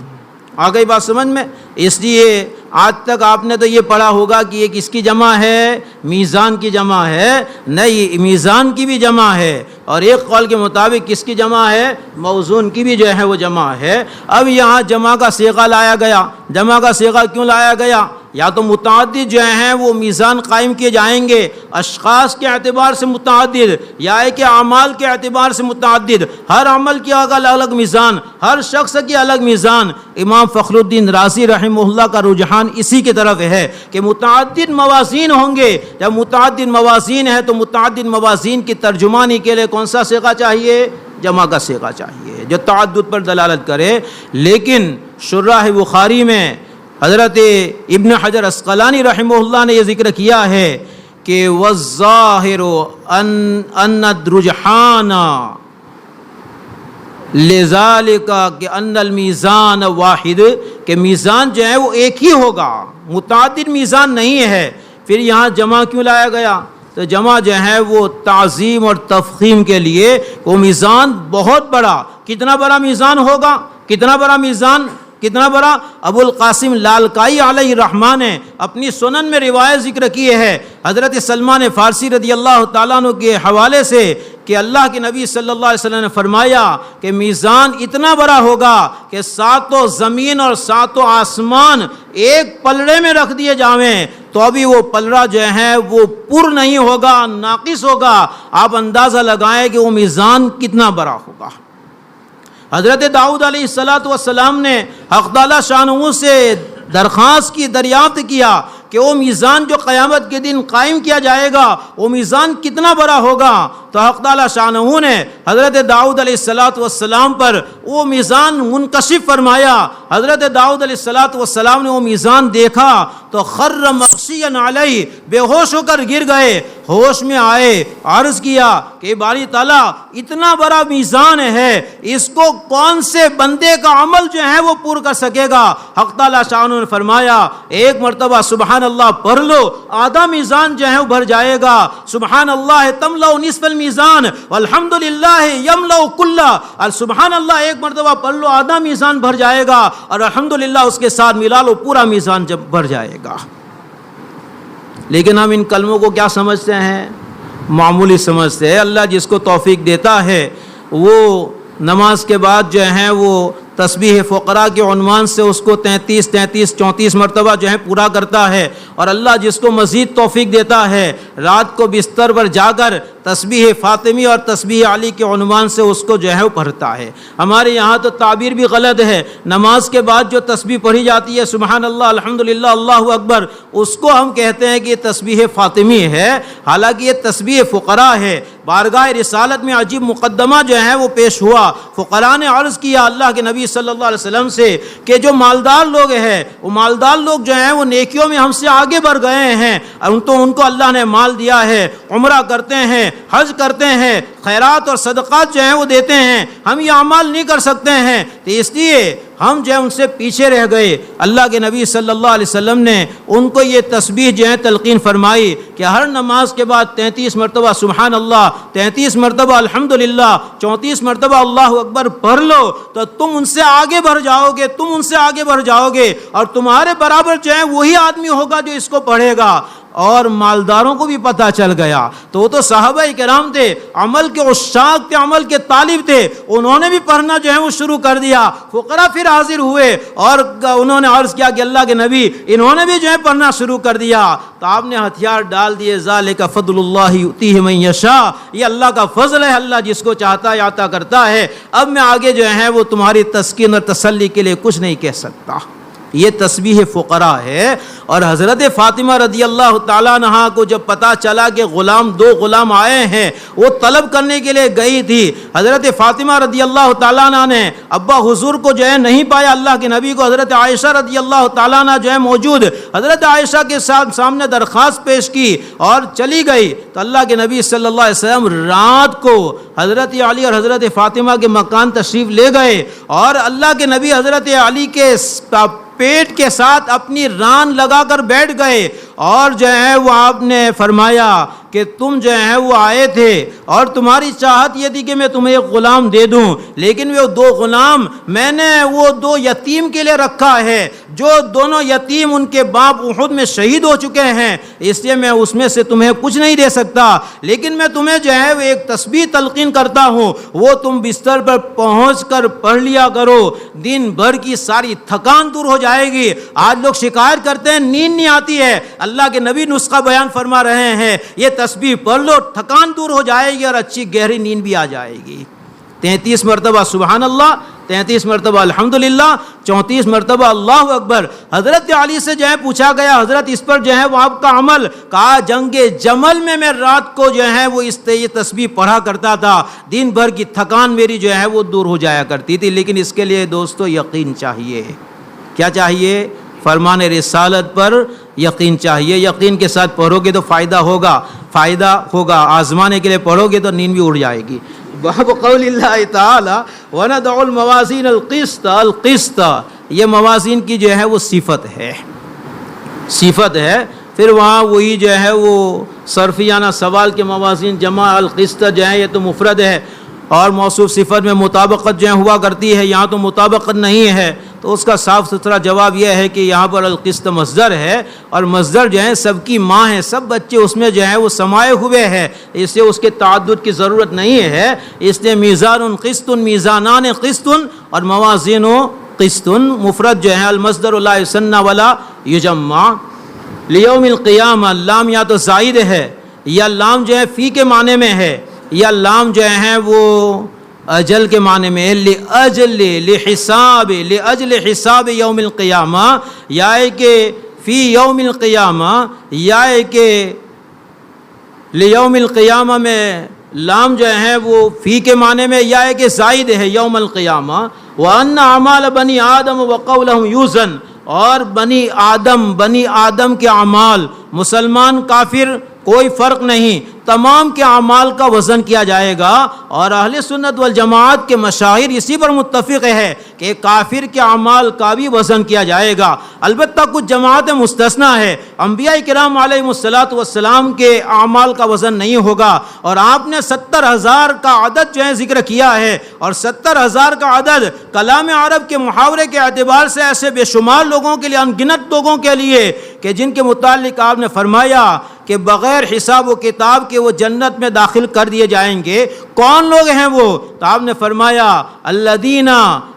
آ گئی بات سمجھ میں؟ اس لیے آج تک آپ نے تو یہ پڑھا ہوگا کہ یہ کس کی جمع ہے؟ میزان کی جمع ہے۔ نہیں، میزان کی بھی جمع ہے، اور ایک قول کے مطابق کس کی جمع ہے؟ موزون کی بھی جو ہے وہ جمع ہے۔ اب یہاں جمع کا صیغہ لایا گیا۔ جمع کا صیغہ کیوں لایا گیا؟ یا تو متعدد جو ہیں وہ میزان قائم کیے جائیں گے، اشخاص کے اعتبار سے متعدد، یا کہ اعمال کے اعتبار سے متعدد، ہر عمل کی الگ الگ میزان، ہر شخص کی الگ میزان۔ امام فخر الدین رازی رحمہ اللہ کا رجحان اسی کی طرف ہے کہ متعدد موازین ہوں گے۔ جب متعدد موازین ہے تو متعدد موازین کی ترجمانی کے لیے کون سا صیغہ چاہیے؟ جمع کا صیغہ چاہیے جو تعدد پر دلالت کرے۔ لیکن شراح بخاری میں حضرت ابن حجر عسقلانی رحمہ اللہ نے یہ ذکر کیا ہے کہ والظاہر ان الرجحان لذالک کہ ان المیزان واحد، کہ میزان جو ہے وہ ایک ہی ہوگا، متعدد میزان نہیں ہے۔ پھر یہاں جمع کیوں لایا گیا؟ تو جمع جو ہے وہ تعظیم اور تفخیم کے لیے، وہ میزان بہت بڑا، کتنا بڑا میزان ہوگا؟ کتنا بڑا میزان؟ کتنا بڑا؟ ابو القاسم لالکائی علیہ الرحمٰن نے اپنی سنن میں روایت ذکر کی ہے حضرت سلمان فارسی رضی اللہ تعالیٰ عنہ کے حوالے سے کہ اللہ کے نبی صلی اللہ علیہ وسلم نے فرمایا کہ میزان اتنا بڑا ہوگا کہ ساتوں زمین اور ساتوں آسمان ایک پلڑے میں رکھ دیے جاویں تو ابھی وہ پلڑا جو ہے وہ پر نہیں ہوگا، ناقص ہوگا۔ آپ اندازہ لگائیں کہ وہ میزان کتنا بڑا ہوگا۔ حضرت داؤد علیہ السلام نے حق تعالیٰ شانہ سے درخواست کی، دریافت کیا کہ وہ میزان جو قیامت کے دن قائم کیا جائے گا وہ میزان کتنا بڑا ہوگا، تو حق تعالیٰ شانہ نے حضرت داؤد علیہ السلام پر وہ میزان منکشف فرمایا۔ حضرت داؤد علیہ السلام نے وہ میزان دیکھا تو خر مغشیا علیہ، بے ہوش ہو کر گر گئے۔ ہوش میں آئے، عرض کیا کہ باری تعالیٰ اتنا بڑا میزان ہے، اس کو کون سے بندے کا عمل جو ہے وہ پور کر سکے گا؟ حق تعالیٰ شانہ نے فرمایا ایک مرتبہ سبحان اللہ پڑھ لو، آدھا میزان جو ہے وہ بھر جائے گا۔ سبحان اللہ تملأ نصف المیزان والحمد للہ یملأ کلہ، اور سبحان اللہ ایک مرتبہ پڑھ لو، آدھا میزان بھر جائے گا، اور الحمدللہ اس کے ساتھ ملا لو، پورا میزان جب بھر جائے گا۔ لیکن ہم ان کلموں کو کیا سمجھتے ہیں؟ معمولی سمجھتے ہیں۔ اللہ جس کو توفیق دیتا ہے وہ نماز کے بعد جو ہے وہ تسبیح فقراء کے عنوان سے اس کو 33 مرتبہ جو ہے پورا کرتا ہے، اور اللہ جس کو مزید توفیق دیتا ہے رات کو بستر پر جا کر تسبیح فاطمی اور تسبیح علی کے عنوان سے اس کو جو ہے وہ پڑھتا ہے۔ ہمارے یہاں تو تعبیر بھی غلط ہے، نماز کے بعد جو تسبیح پڑھی جاتی ہے سبحان اللہ الحمدللہ اللہ اکبر، اس کو ہم کہتے ہیں کہ یہ تسبیح فاطمی ہے، حالانکہ یہ تسبیح فقراء ہے۔ بارگاہ رسالت میں عجیب مقدمہ جو ہے وہ پیش ہوا۔ فقراء نے عرض کیا اللہ کے نبی صلی اللہ علیہ وسلم سے کہ جو مالدار لوگ ہیں وہ مالدار لوگ جو ہیں وہ نیکیوں میں ہم سے آگے بڑھ گئے ہیں، تو ان کو اللہ نے مال دیا ہے، عمرہ کرتے ہیں، حج کرتے ہیں، خیرات اور صدقات جو ہیں وہ دیتے ہیں، ہم یہ اعمال نہیں کر سکتے ہیں، تو اس لیے ہم جو ہے ان سے پیچھے رہ گئے۔ اللہ کے نبی صلی اللہ علیہ وسلم نے ان کو یہ تسبیح جو ہے تلقین فرمائی کہ ہر نماز کے بعد 33 مرتبہ سبحان اللہ، 33 مرتبہ الحمدللہ، 34 مرتبہ اللہ اکبر پڑھ لو تو تم ان سے آگے بڑھ جاؤ گے، تم ان سے آگے بڑھ جاؤ گے، اور تمہارے برابر جو ہے وہی آدمی ہوگا جو اس کو پڑھے گا۔ اور مالداروں کو بھی پتہ چل گیا، تو وہ تو صحابہ کرام تھے، عمل کے عشاق تھے، عمل کے طالب تھے، انہوں نے بھی پڑھنا جو ہے وہ شروع کر دیا۔ فقراء پھر حاضر ہوئے اور انہوں نے عرض کیا کہ اللہ کے نبی انہوں نے بھی جو ہے پڑھنا شروع کر دیا، تو آپ نے ہتھیار ڈال دیے، ذالک فضل اللہ یؤتیہ من یشاء، یہ اللہ کا فضل ہے، اللہ جس کو چاہتا ہے عطا کرتا ہے۔ اب میں آگے جو ہے وہ تمہاری تسکین اور تسلی کے لیے کچھ نہیں کہہ سکتا۔ یہ تسبیح فقراء ہے۔ اور حضرت فاطمہ رضی اللہ تعالیٰ عنہا کو جب پتہ چلا کہ دو غلام آئے ہیں، وہ طلب کرنے کے لیے گئی تھی۔ حضرت فاطمہ رضی اللہ تعالیٰ عنہ نے ابا حضور کو جو ہے نہیں پایا، اللہ کے نبی کو حضرت عائشہ رضی اللہ تعالیٰ عنہ جو ہے موجود، حضرت عائشہ کے ساتھ سامنے درخواست پیش کی اور چلی گئی، تو اللہ کے نبی صلی اللہ علیہ وسلم رات کو حضرت علی اور حضرت فاطمہ کے مکان تشریف لے گئے، اور اللہ کے نبی حضرت علی کے پیٹ کے ساتھ اپنی ران لگا کر بیٹھ گئے، اور جو ہے وہ آپ نے فرمایا کہ تم جو ہے وہ آئے تھے اور تمہاری چاہت یہ تھی کہ میں تمہیں ایک غلام دے دوں، لیکن وہ 2 غلام میں نے وہ 2 یتیم کے لیے رکھا ہے، جو دونوں یتیم ان کے باپ احد میں شہید ہو چکے ہیں، اس لیے میں اس میں سے تمہیں کچھ نہیں دے سکتا، لیکن میں تمہیں جو ہے وہ ایک تسبیح تلقین کرتا ہوں، وہ تم بستر پر پہنچ کر پڑھ لیا کرو، دن بھر کی ساری تھکان دور ہو جائے گی۔ آج لوگ شکایت کرتے ہیں نیند نہیں آتی ہے، اللہ کے نبی نسخہ بیان فرما رہے ہیں، یہ تسبیح پڑھ لو، تھکان دور ہو جائے گی اور اچھی گہری نیند بھی آ جائے گی۔ 33 مرتبہ سبحان اللہ، 33 مرتبہ الحمدللہ، 34 مرتبہ اللہ اکبر۔ حضرت علی سے جو ہے پوچھا گیا حضرت اس پر جو ہے وہ آپ کا عمل، کہا جنگ جمل میں رات کو جو ہے وہ یہ تسبیح پڑھا کرتا تھا، دن بھر کی تھکان میری جو ہے وہ دور ہو جایا کرتی تھی، لیکن اس کے لیے دوستو یقین چاہیے۔ کیا چاہیے؟ فرمان رسالت پر یقین چاہیے۔ یقین کے ساتھ پڑھو گے تو فائدہ ہوگا، آزمانے کے لیے پڑھو گے تو نیند بھی اڑ جائے گی۔ باب قول اللہ تعالی وَنَضَعُ الْمَوَازِينَ الْقِسْطَ، یہ موازین کی جو ہے وہ صفت ہے۔ پھر وہاں وہی جو ہے وہ صرفیانہ سوال کے موازین جمع، القسط جو ہے یہ تو مفرد ہے، اور موصوف صفت میں مطابقت جو ہے ہوا کرتی ہے، یہاں تو مطابقت نہیں ہے، تو اس کا صاف ستھرا جواب یہ ہے کہ یہاں پر القسط مصدر ہے، اور مصدر جو ہے سب کی ماں ہے، سب بچے اس میں جو ہے وہ سمائے ہوئے ہیں، اس لیے اس کے تعدد کی ضرورت نہیں ہے. اس لیے میزان قسط، میزانان قسط اور موازین قسط. مفرد جو ہے المصدر لا یثنى ولا یجمع. لیوم القیامہ، لام یا تو زائد ہے یا لام جو ہے فی کے معنی میں ہے، یا لام جو ہے وہ اجل کے معنی میں ہے. لأجل حساب یوم القیامہ، یا ہے کہ فی یوم القیامہ، یا ہے کہ لیوم القیامہ میں لام جو ہے وہ فی کے معنی میں، یا ہے کہ زائد ہے یوم القیامہ. وَأَنَّ أَعْمَالَ بنی آدم وَقَوْلَهُمْ یوزن، اور بنی آدم کے اعمال، مسلمان کافر کوئی فرق نہیں، تمام کے اعمال کا وزن کیا جائے گا. اور اہل سنت والجماعت کے مشاہیر اسی پر متفق ہے کہ کافر کے اعمال کا بھی وزن کیا جائے گا. البتہ کچھ جماعتیں مستثنیٰ ہے، انبیاء کرام علیہ الصلاۃ والسلام کے اعمال کا وزن نہیں ہوگا. اور آپ نے 70,000 کا عدد جو ہے ذکر کیا ہے، اور 70,000 کا عدد کلام عرب کے محاورے کے اعتبار سے ایسے بے شمار لوگوں کے لیے، ان گنت لوگوں کے لیے کہ جن کے متعلق آپ نے فرمایا کہ بغیر حساب و کتاب کے وہ جنت میں داخل کر دیے جائیں گے. کون لوگ ہیں وہ؟ تو آپ نے فرمایا الذین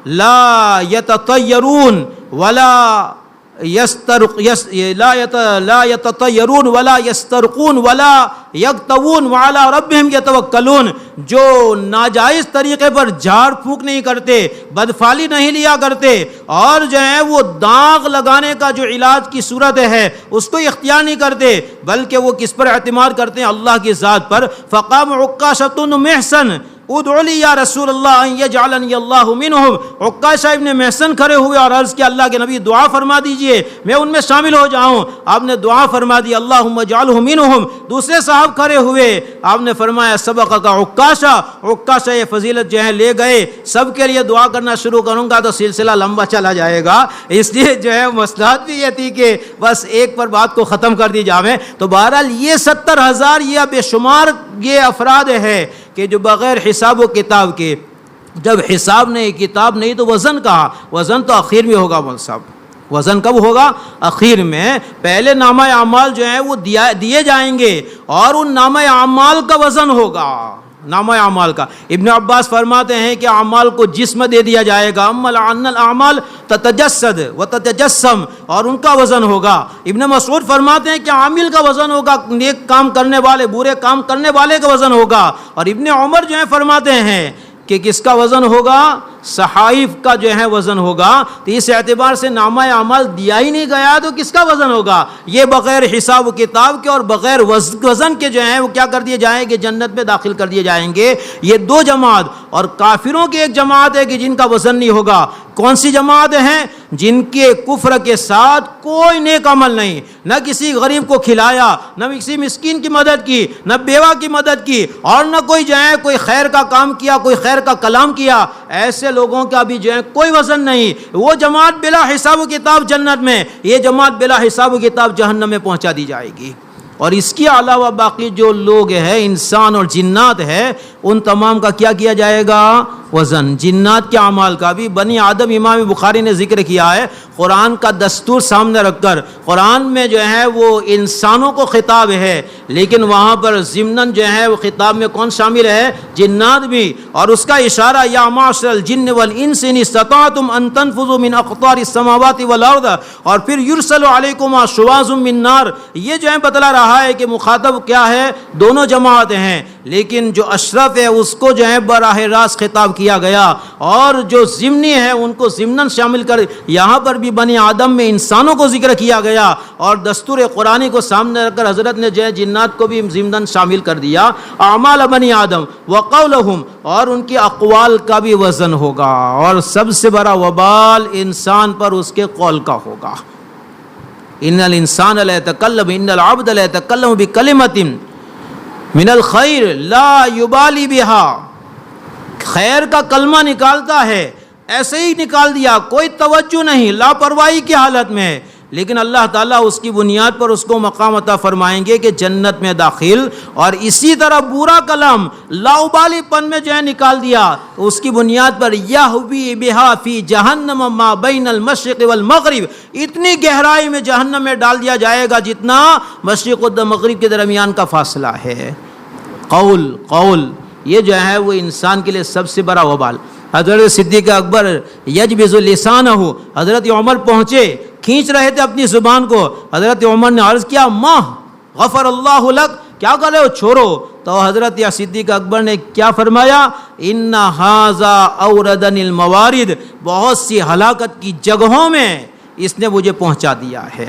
لا یتطیرون ولا لا یتطیرون ولا یسترقون ولا یکتوون وعلی ربہم یتوکلون، جو ناجائز طریقے پر جھاڑ پھونک نہیں کرتے، بدفعلی نہیں لیا کرتے، اور جو ہے وہ داغ لگانے کا جو علاج کی صورت ہے اس کو اختیار نہیں کرتے، بلکہ وہ کس پر اعتماد کرتے ہیں؟ اللہ کی ذات پر. فقام عکاشۃ بن محصن ادعو لی یا رسول اللہ ان یجعلنی اللہ منہم. عکاشہ ابن محصن کھڑے ہوئے اور عرض کیا اللہ کے نبی دعا فرما دیجئے میں ان میں شامل ہو جاؤں. آپ نے دعا فرما دی اللہم اجعلہ منہم. دوسرے صاحب کھڑے ہوئے، آپ نے فرمایا سبقک عکاشہ. عکاشہ یہ فضیلت جو ہے لے گئے. سب کے لیے دعا کرنا شروع کروں گا تو سلسلہ لمبا چلا جائے گا، اس لیے جو ہے مصلحت بھی یہ تھی کہ بس ایک پر بات کو ختم کر دی جاوے. تو بہرحال یہ 70,000 یہ بے شمار یہ افراد ہے کہ جو بغیر حساب و کتاب کے، جب حساب نہیں کتاب نہیں تو وزن کہا؟ وزن تو اخیر میں ہوگا مول صاحب. وزن کب ہوگا؟ اخیر میں. پہلے نامہ اعمال جو ہیں وہ دیے جائیں گے اور ان نامہ اعمال کا وزن ہوگا، نامہ اعمال کا. ابن عباس فرماتے ہیں کہ اعمال کو جسم دے دیا جائے گا. ان الاعمال تتجسد و تتجسم، اور ان کا وزن ہوگا. ابن مسعود فرماتے ہیں کہ عامل کا وزن ہوگا، نیک کام کرنے والے، برے کام کرنے والے کا وزن ہوگا. اور ابن عمر جو ہیں فرماتے ہیں کہ کس کا وزن ہوگا؟ صحائف کا جو ہے وزن ہوگا. تو اس اعتبار سے نامہ اعمال دیا ہی نہیں گیا تو کس کا وزن ہوگا؟ یہ بغیر حساب و کتاب کے اور بغیر وزن کے جو ہیں وہ کیا کر دیے جائیں گے؟ جنت میں داخل کر دیے جائیں گے. یہ دو جماعت. اور کافروں کی ایک جماعت ہے کہ جن کا وزن نہیں ہوگا. کون سی جماعت ہیں؟ جن کے کفر کے ساتھ کوئی نیک عمل نہیں، نہ کسی غریب کو کھلایا، نہ کسی مسکین کی مدد کی، نہ بیوہ کی مدد کی، اور نہ کوئی جو ہے کوئی خیر کا کام کیا، کوئی خیر کا کلام کیا. ایسے لوگوں کا بھی جو ہے کوئی وزن نہیں. وہ جماعت بلا حساب و کتاب جنت میں، یہ جماعت بلا حساب و کتاب جہنم میں پہنچا دی جائے گی. اور اس کے علاوہ باقی جو لوگ ہیں، انسان اور جنات ہیں، ان تمام کا کیا کیا جائے گا؟ وزن. جنات کے اعمال کا بھی. بنی آدم امام بخاری نے ذکر کیا ہے قرآن کا دستور سامنے رکھ کر. قرآن میں جو ہے وہ انسانوں کو خطاب ہے، لیکن وہاں پر ضمناً جو ہے وہ خطاب میں کون شامل ہے؟ جنات بھی. اور اس کا اشارہ یا معاشر الجن والانس ان استطعتم ان تنفذوا من اقطار السماوات والارض، اور پھر یرسل علیکم شواظ من نار. یہ جو ہے بتلا رہا ہے کہ مخاطب کیا ہے؟ دونوں جماعتیں ہیں، لیکن جو اشرف ہے اس کو جو ہے براہ راست خطاب کیا گیا، اور جو ضمنی ہے ان کو ضمناً شامل کر یہاں پر بھی بنی آدم میں انسانوں کو ذکر کیا گیا، اور دستور قرآنی کو سامنے رکھ کر حضرت نے جو ہے جنات کو بھی ضمناً شامل کر دیا. اعمال بنی آدم وقولہم، اور ان کی اقوال کا بھی وزن ہوگا، اور سب سے بڑا وبال انسان پر اس کے قول کا ہوگا. ان الانسان لا يتکلم، ان العبد لا يتکلم بکلمۃ من الخیر لا یبالی بها. خیر کا کلمہ نکالتا ہے، ایسے ہی نکال دیا، کوئی توجہ نہیں، لاپرواہی کی حالت میں، لیکن اللہ تعالیٰ اس کی بنیاد پر اس کو مقام عطا فرمائیں گے کہ جنت میں داخل. اور اسی طرح برا کلام لاؤبالی پن میں جو ہے نکال دیا تو اس کی بنیاد پر یہوی بہا فی جہنم ما بین المشرق والمغرب، اتنی گہرائی میں جہنم میں ڈال دیا جائے گا جتنا مشرق و مغرب کے درمیان کا فاصلہ ہے. قول یہ جو ہے وہ انسان کے لیے سب سے بڑا وبال. حضرت صدیق اکبر یجبز لسانہ، حضرت عمر پہنچے کھینچ رہے تھے اپنی زبان کو. حضرت عمر نے عرض کیا ماں غفر اللہ لک، کیا کر رہے ہو، چھوڑو. تو حضرت صدیق اکبر نے کیا فرمایا، ان ھذا اوردن الموارد، بہت سی ہلاکت کی جگہوں میں اس نے مجھے پہنچا دیا ہے.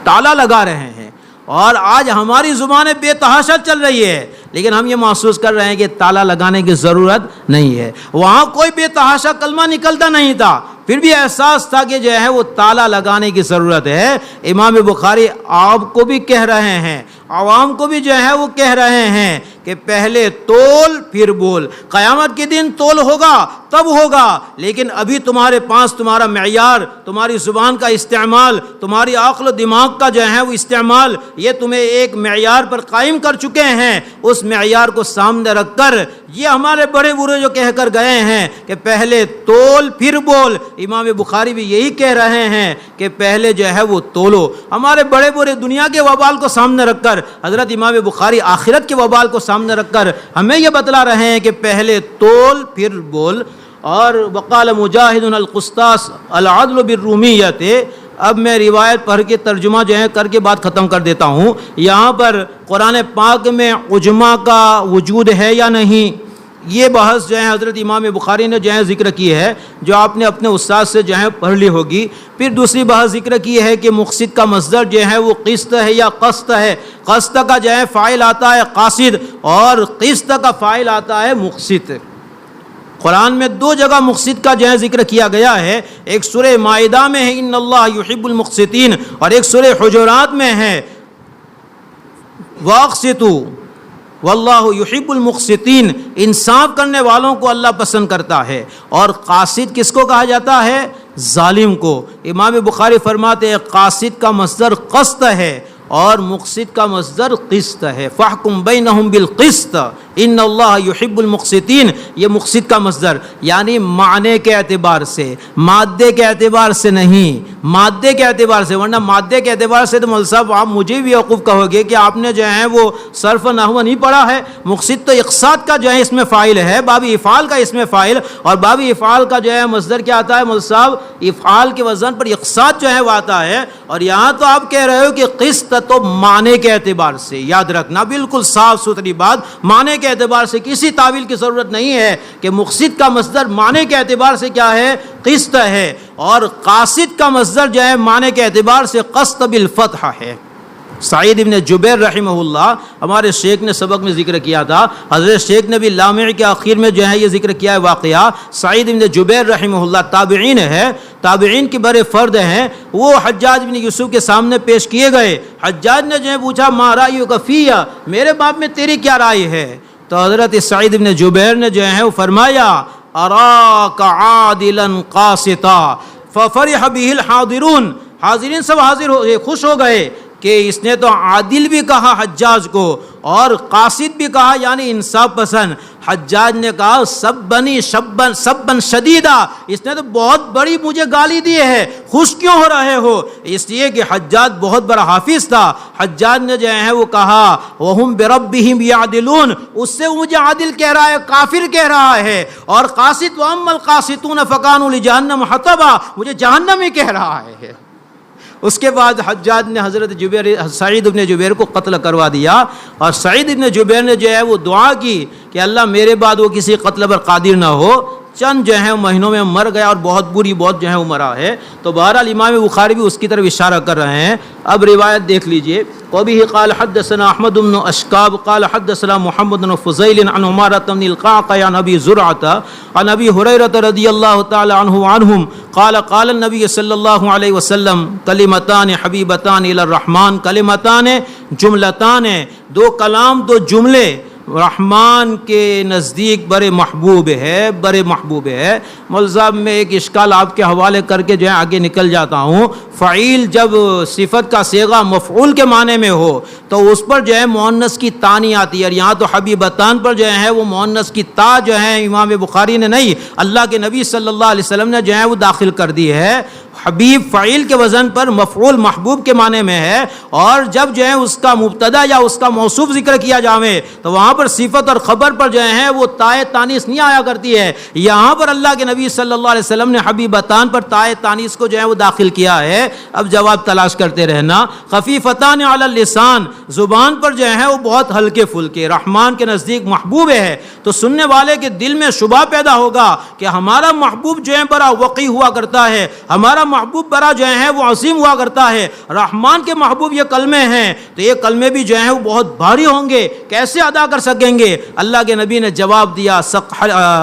تالا لگا رہے ہیں اور آج ہماری زبانیں بے تحاشا چل رہی ہے، لیکن ہم یہ محسوس کر رہے ہیں کہ تالا لگانے کی ضرورت نہیں ہے. وہاں کوئی بے تحاشا کلمہ نکلتا نہیں تھا، پھر بھی احساس تھا کہ جو ہے وہ تالا لگانے کی ضرورت ہے. امام بخاری آپ کو بھی کہہ رہے ہیں، عوام کو بھی جو ہے وہ کہہ رہے ہیں کہ پہلے تول پھر بول. قیامت کے دن تول ہوگا تب ہوگا، لیکن ابھی تمہارے پاس تمہارا معیار، تمہاری زبان کا استعمال، تمہاری عقل و دماغ کا جو ہے وہ استعمال، یہ تمہیں ایک معیار پر قائم کر چکے ہیں. اس معیار کو سامنے رکھ کر یہ ہمارے بڑے بوڑھے جو کہہ کر گئے ہیں کہ پہلے تول پھر بول، امام بخاری بھی یہی کہہ رہے ہیں کہ پہلے جو ہے وہ تولو. ہمارے بڑے بوڑھے دنیا کے وبال کو سامنے رکھ کر، حضرت امام بخاری آخرت کے وبال کو سامنے رکھ کر ہمیں یہ بتلا رہے ہیں کہ پہلے تول پھر بول. اور وقال مجاہد القسطاس العدل بالرومیت. اب میں روایت پڑھ کے ترجمہ جو ہے کر کے بات ختم کر دیتا ہوں. یہاں پر قرآن پاک میں عجمہ کا وجود ہے یا نہیں، یہ بحث جو ہے حضرت امام بخاری نے جو ہے ذکر کی ہے، جو آپ نے اپنے استاد سے جو ہے پڑھ لی ہوگی. پھر دوسری بحث ذکر کی ہے کہ مقصد کا مصدر جو ہے وہ قسط ہے یا قسط ہے. قسط کا جو ہے فاعل آتا ہے قاصد اور قسط کا فاعل آتا ہے مقسط. قرآن میں دو جگہ مقصد کا جو ہے ذکر کیا گیا ہے، ایک سورہ مائدہ میں ہے ان اللہ یحب المقسطین، اور ایک سورہ حجرات میں ہے واقسطوا واللہ یحب المقسطین، انصاف کرنے والوں کو اللہ پسند کرتا ہے. اور قاصد کس کو کہا جاتا ہے؟ ظالم کو. امام بخاری فرماتے ہیں قاصد کا مصدر قسط ہے اور مقسط کا مصدر قسط ہے. فاحکم بینہم بالقسط ان اللہ یحب المقسطین. یہ مقسط کا مصدر یعنی معنی کے اعتبار سے، مادے کے اعتبار سے نہیں، مادے کے اعتبار سے. ورنہ مادے کے اعتبار سے تو مول صاحب آپ مجھے بھی بیوقوف کہو گے کہ آپ نے جو ہے وہ صرف نحو نہیں پڑھا ہے. مقسط تو اقساط کا جو ہے اس میں فاعل ہے، باب افعال کا اس میں فاعل، اور باب افعال کا جو ہے مصدر کیا آتا ہے مول صاحب؟ افعال کے وزن پر اقساط جو ہے وہ آتا ہے. اور یہاں تو آپ کہہ رہے ہو کہ قسط تو معنی کے اعتبار سے. یاد رکھنا بالکل صاف ستھری بات، معنی کے اعتبار سے کسی تعویل کی ضرورت نہیں ہے کہ مقصد کا مصدر معنی کے اعتبار سے کیا ہے؟ قسط ہے. اور قاصد کا مصدر جو ہے معنی کے اعتبار سے قسط بالفتح ہے. سعید ابن جبیر رحمہ اللہ ہمارے شیخ نے سبق میں ذکر کیا تھا، حضرت شیخ نے بھی لامع کے آخر میں جو ہے یہ ذکر کیا ہے واقعہ. سعید ابن جبیر رحمہ اللہ تابعین ہے، تابعین کے بڑے فرد ہیں. وہ حجاج بن یوسف کے سامنے پیش کیے گئے. حجاج نے جو ہے پوچھا ما رأیک فی، میرے باب میں تیری کیا رائے ہے؟ تو حضرت سعید ابن جبیر نے جو ہے وہ فرمایا اراک عادلا قاسطا ففرح به الحاضرون. حاضرین سب حاضر ہو خوش ہو گئے کہ اس نے تو عادل بھی کہا حجاج کو اور قاصد بھی کہا یعنی انصاف پسند. حجاج نے کہا سبن شدیدہ، اس نے تو بہت بڑی مجھے گالی دی ہے، خوش کیوں ہو رہے ہو؟ اس لیے کہ حجاج بہت بڑا حافظ تھا. حجاج نے جو ہے وہ کہا وہم بربہم یعدلون، اس سے وہ مجھے عادل کہہ رہا ہے، کافر کہہ رہا ہے. اور قاسط واما القاسطون فکانوا لجہنم حطبا، مجھے جہنم ہی کہہ رہا ہے. اس کے بعد حجاج نے حضرت سعید ابن جبیر کو قتل کروا دیا. اور سعید ابن جبیر نے جو ہے وہ دعا کی کہ اللہ میرے بعد وہ کسی قتل پر قادر نہ ہو. چند جو ہے مہینوں میں مر گیا اور بہت بری موت جو ہے وہ مرا ہے. تو بہرحال امام بخاری بھی اس کی طرف اشارہ کر رہے ہیں. اب روایت دیکھ لیجئے. وبه قال حدثنا احمد بن اشکاب قال حدثنا محمد بن فضیل عن عمارة بن القعقاع عن ابی زرعة عن ابی ہریرة رضی اللہ تعالی عنہ عنہم قال قال النبی صلی اللہ علیہ وسلم کلمتان حبیبتان الی الرحمن، کلمتان جملتان، دو کلام دو جملے رحمان کے نزدیک بڑے محبوب ہے، بڑے محبوب ہے۔ مولانا صاحب میں ایک اشکال آپ کے حوالے کر کے جو ہے آگے نکل جاتا ہوں۔ فعیل جب صفت کا صیغہ مفعول کے معنی میں ہو تو اس پر جو ہے مؤنث کی تا نہیں آتی، اور یہاں تو حبیبتان پر جو ہے وہ مؤنث کی تا جو ہے امام بخاری نے نہیں، اللہ کے نبی صلی اللہ علیہ وسلم نے جو ہے وہ داخل کر دی ہے۔ حبیب فعیل کے وزن پر مفعول محبوب کے معنی میں ہے، اور جب جو ہے اس کا مبتدا یا اس کا موصوف ذکر کیا جاوے تو وہاں پر صفت اور خبر پر جو ہے وہ تائے تانیث نہیں آیا کرتی ہے۔ یہاں پر اللہ کے نبی صلی اللہ علیہ وسلم نے حبیبتان پر تائے تانیث کو جو ہے وہ داخل کیا ہے۔ اب جواب تلاش کرتے رہنا۔ خفیفتان علی اللسان، زبان پر جو ہے وہ بہت ہلکے پھلکے، رحمان کے نزدیک محبوب ہے، تو سننے والے کے دل میں شبہ پیدا ہوگا کہ ہمارا محبوب جو ہے بڑا وقی ہوا کرتا ہے، ہمارا محبوب بڑا جو ہے وہ عظیم ہوا کرتا ہے، رحمان کے محبوب یہ کلمے ہیں تو یہ کلمے بھی جو ہیں وہ بہت بھاری ہوں گے، کیسے ادا کر سکیں گے؟ اللہ کے نبی نے جواب دیا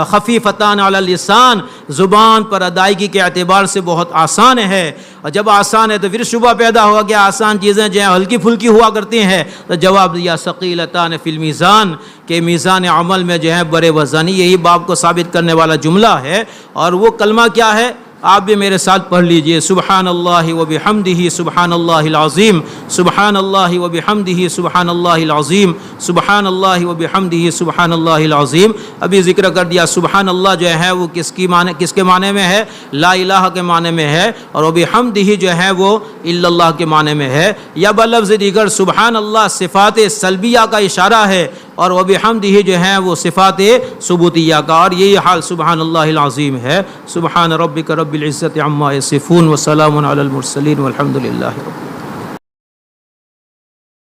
خفیفتان علی اللسان، زبان پر ادائیگی کے اعتبار سے بہت آسان ہے، اور جب آسان ہے تو پھر شبہ پیدا ہوا کہ آسان چیزیں جو ہیں ہلکی پھلکی ہوا کرتی ہیں، تو جواب دیا ثقیلتان فی المیزان، کہ میزان عمل میں جو ہے بڑے وزن، یہی باب کو ثابت کرنے والا جملہ ہے۔ اور وہ کلمہ کیا ہے؟ آپ بھی میرے ساتھ پڑھ لیجئے، سبحان اللہ و بحمدہ سبحان اللہ العظیم، سبحان اللہ و بحمدہ سبحان اللہ العظیم، سبحان اللہ و بحمدہ سبحان اللہ العظیم۔ ابھی ذکر کر دیا سبحان اللہ جو ہے وہ کس کے معنی میں ہے؟ لا الہ کے معنی میں ہے، اور بحمدہ جو ہے وہ الا اللہ کے معنی میں ہے، یا بلفظ دیگر سبحان اللہ صفات سلبیہ کا اشارہ ہے، اور وبحمدہ جو ہے وہ صفات ثبوتیہ کا، اور یہی حال سبحان اللہ العظیم ہے۔ سبحان ربک رب العزت عما یصفون وسلام علی المرسلین والحمد للہ رب العالمین۔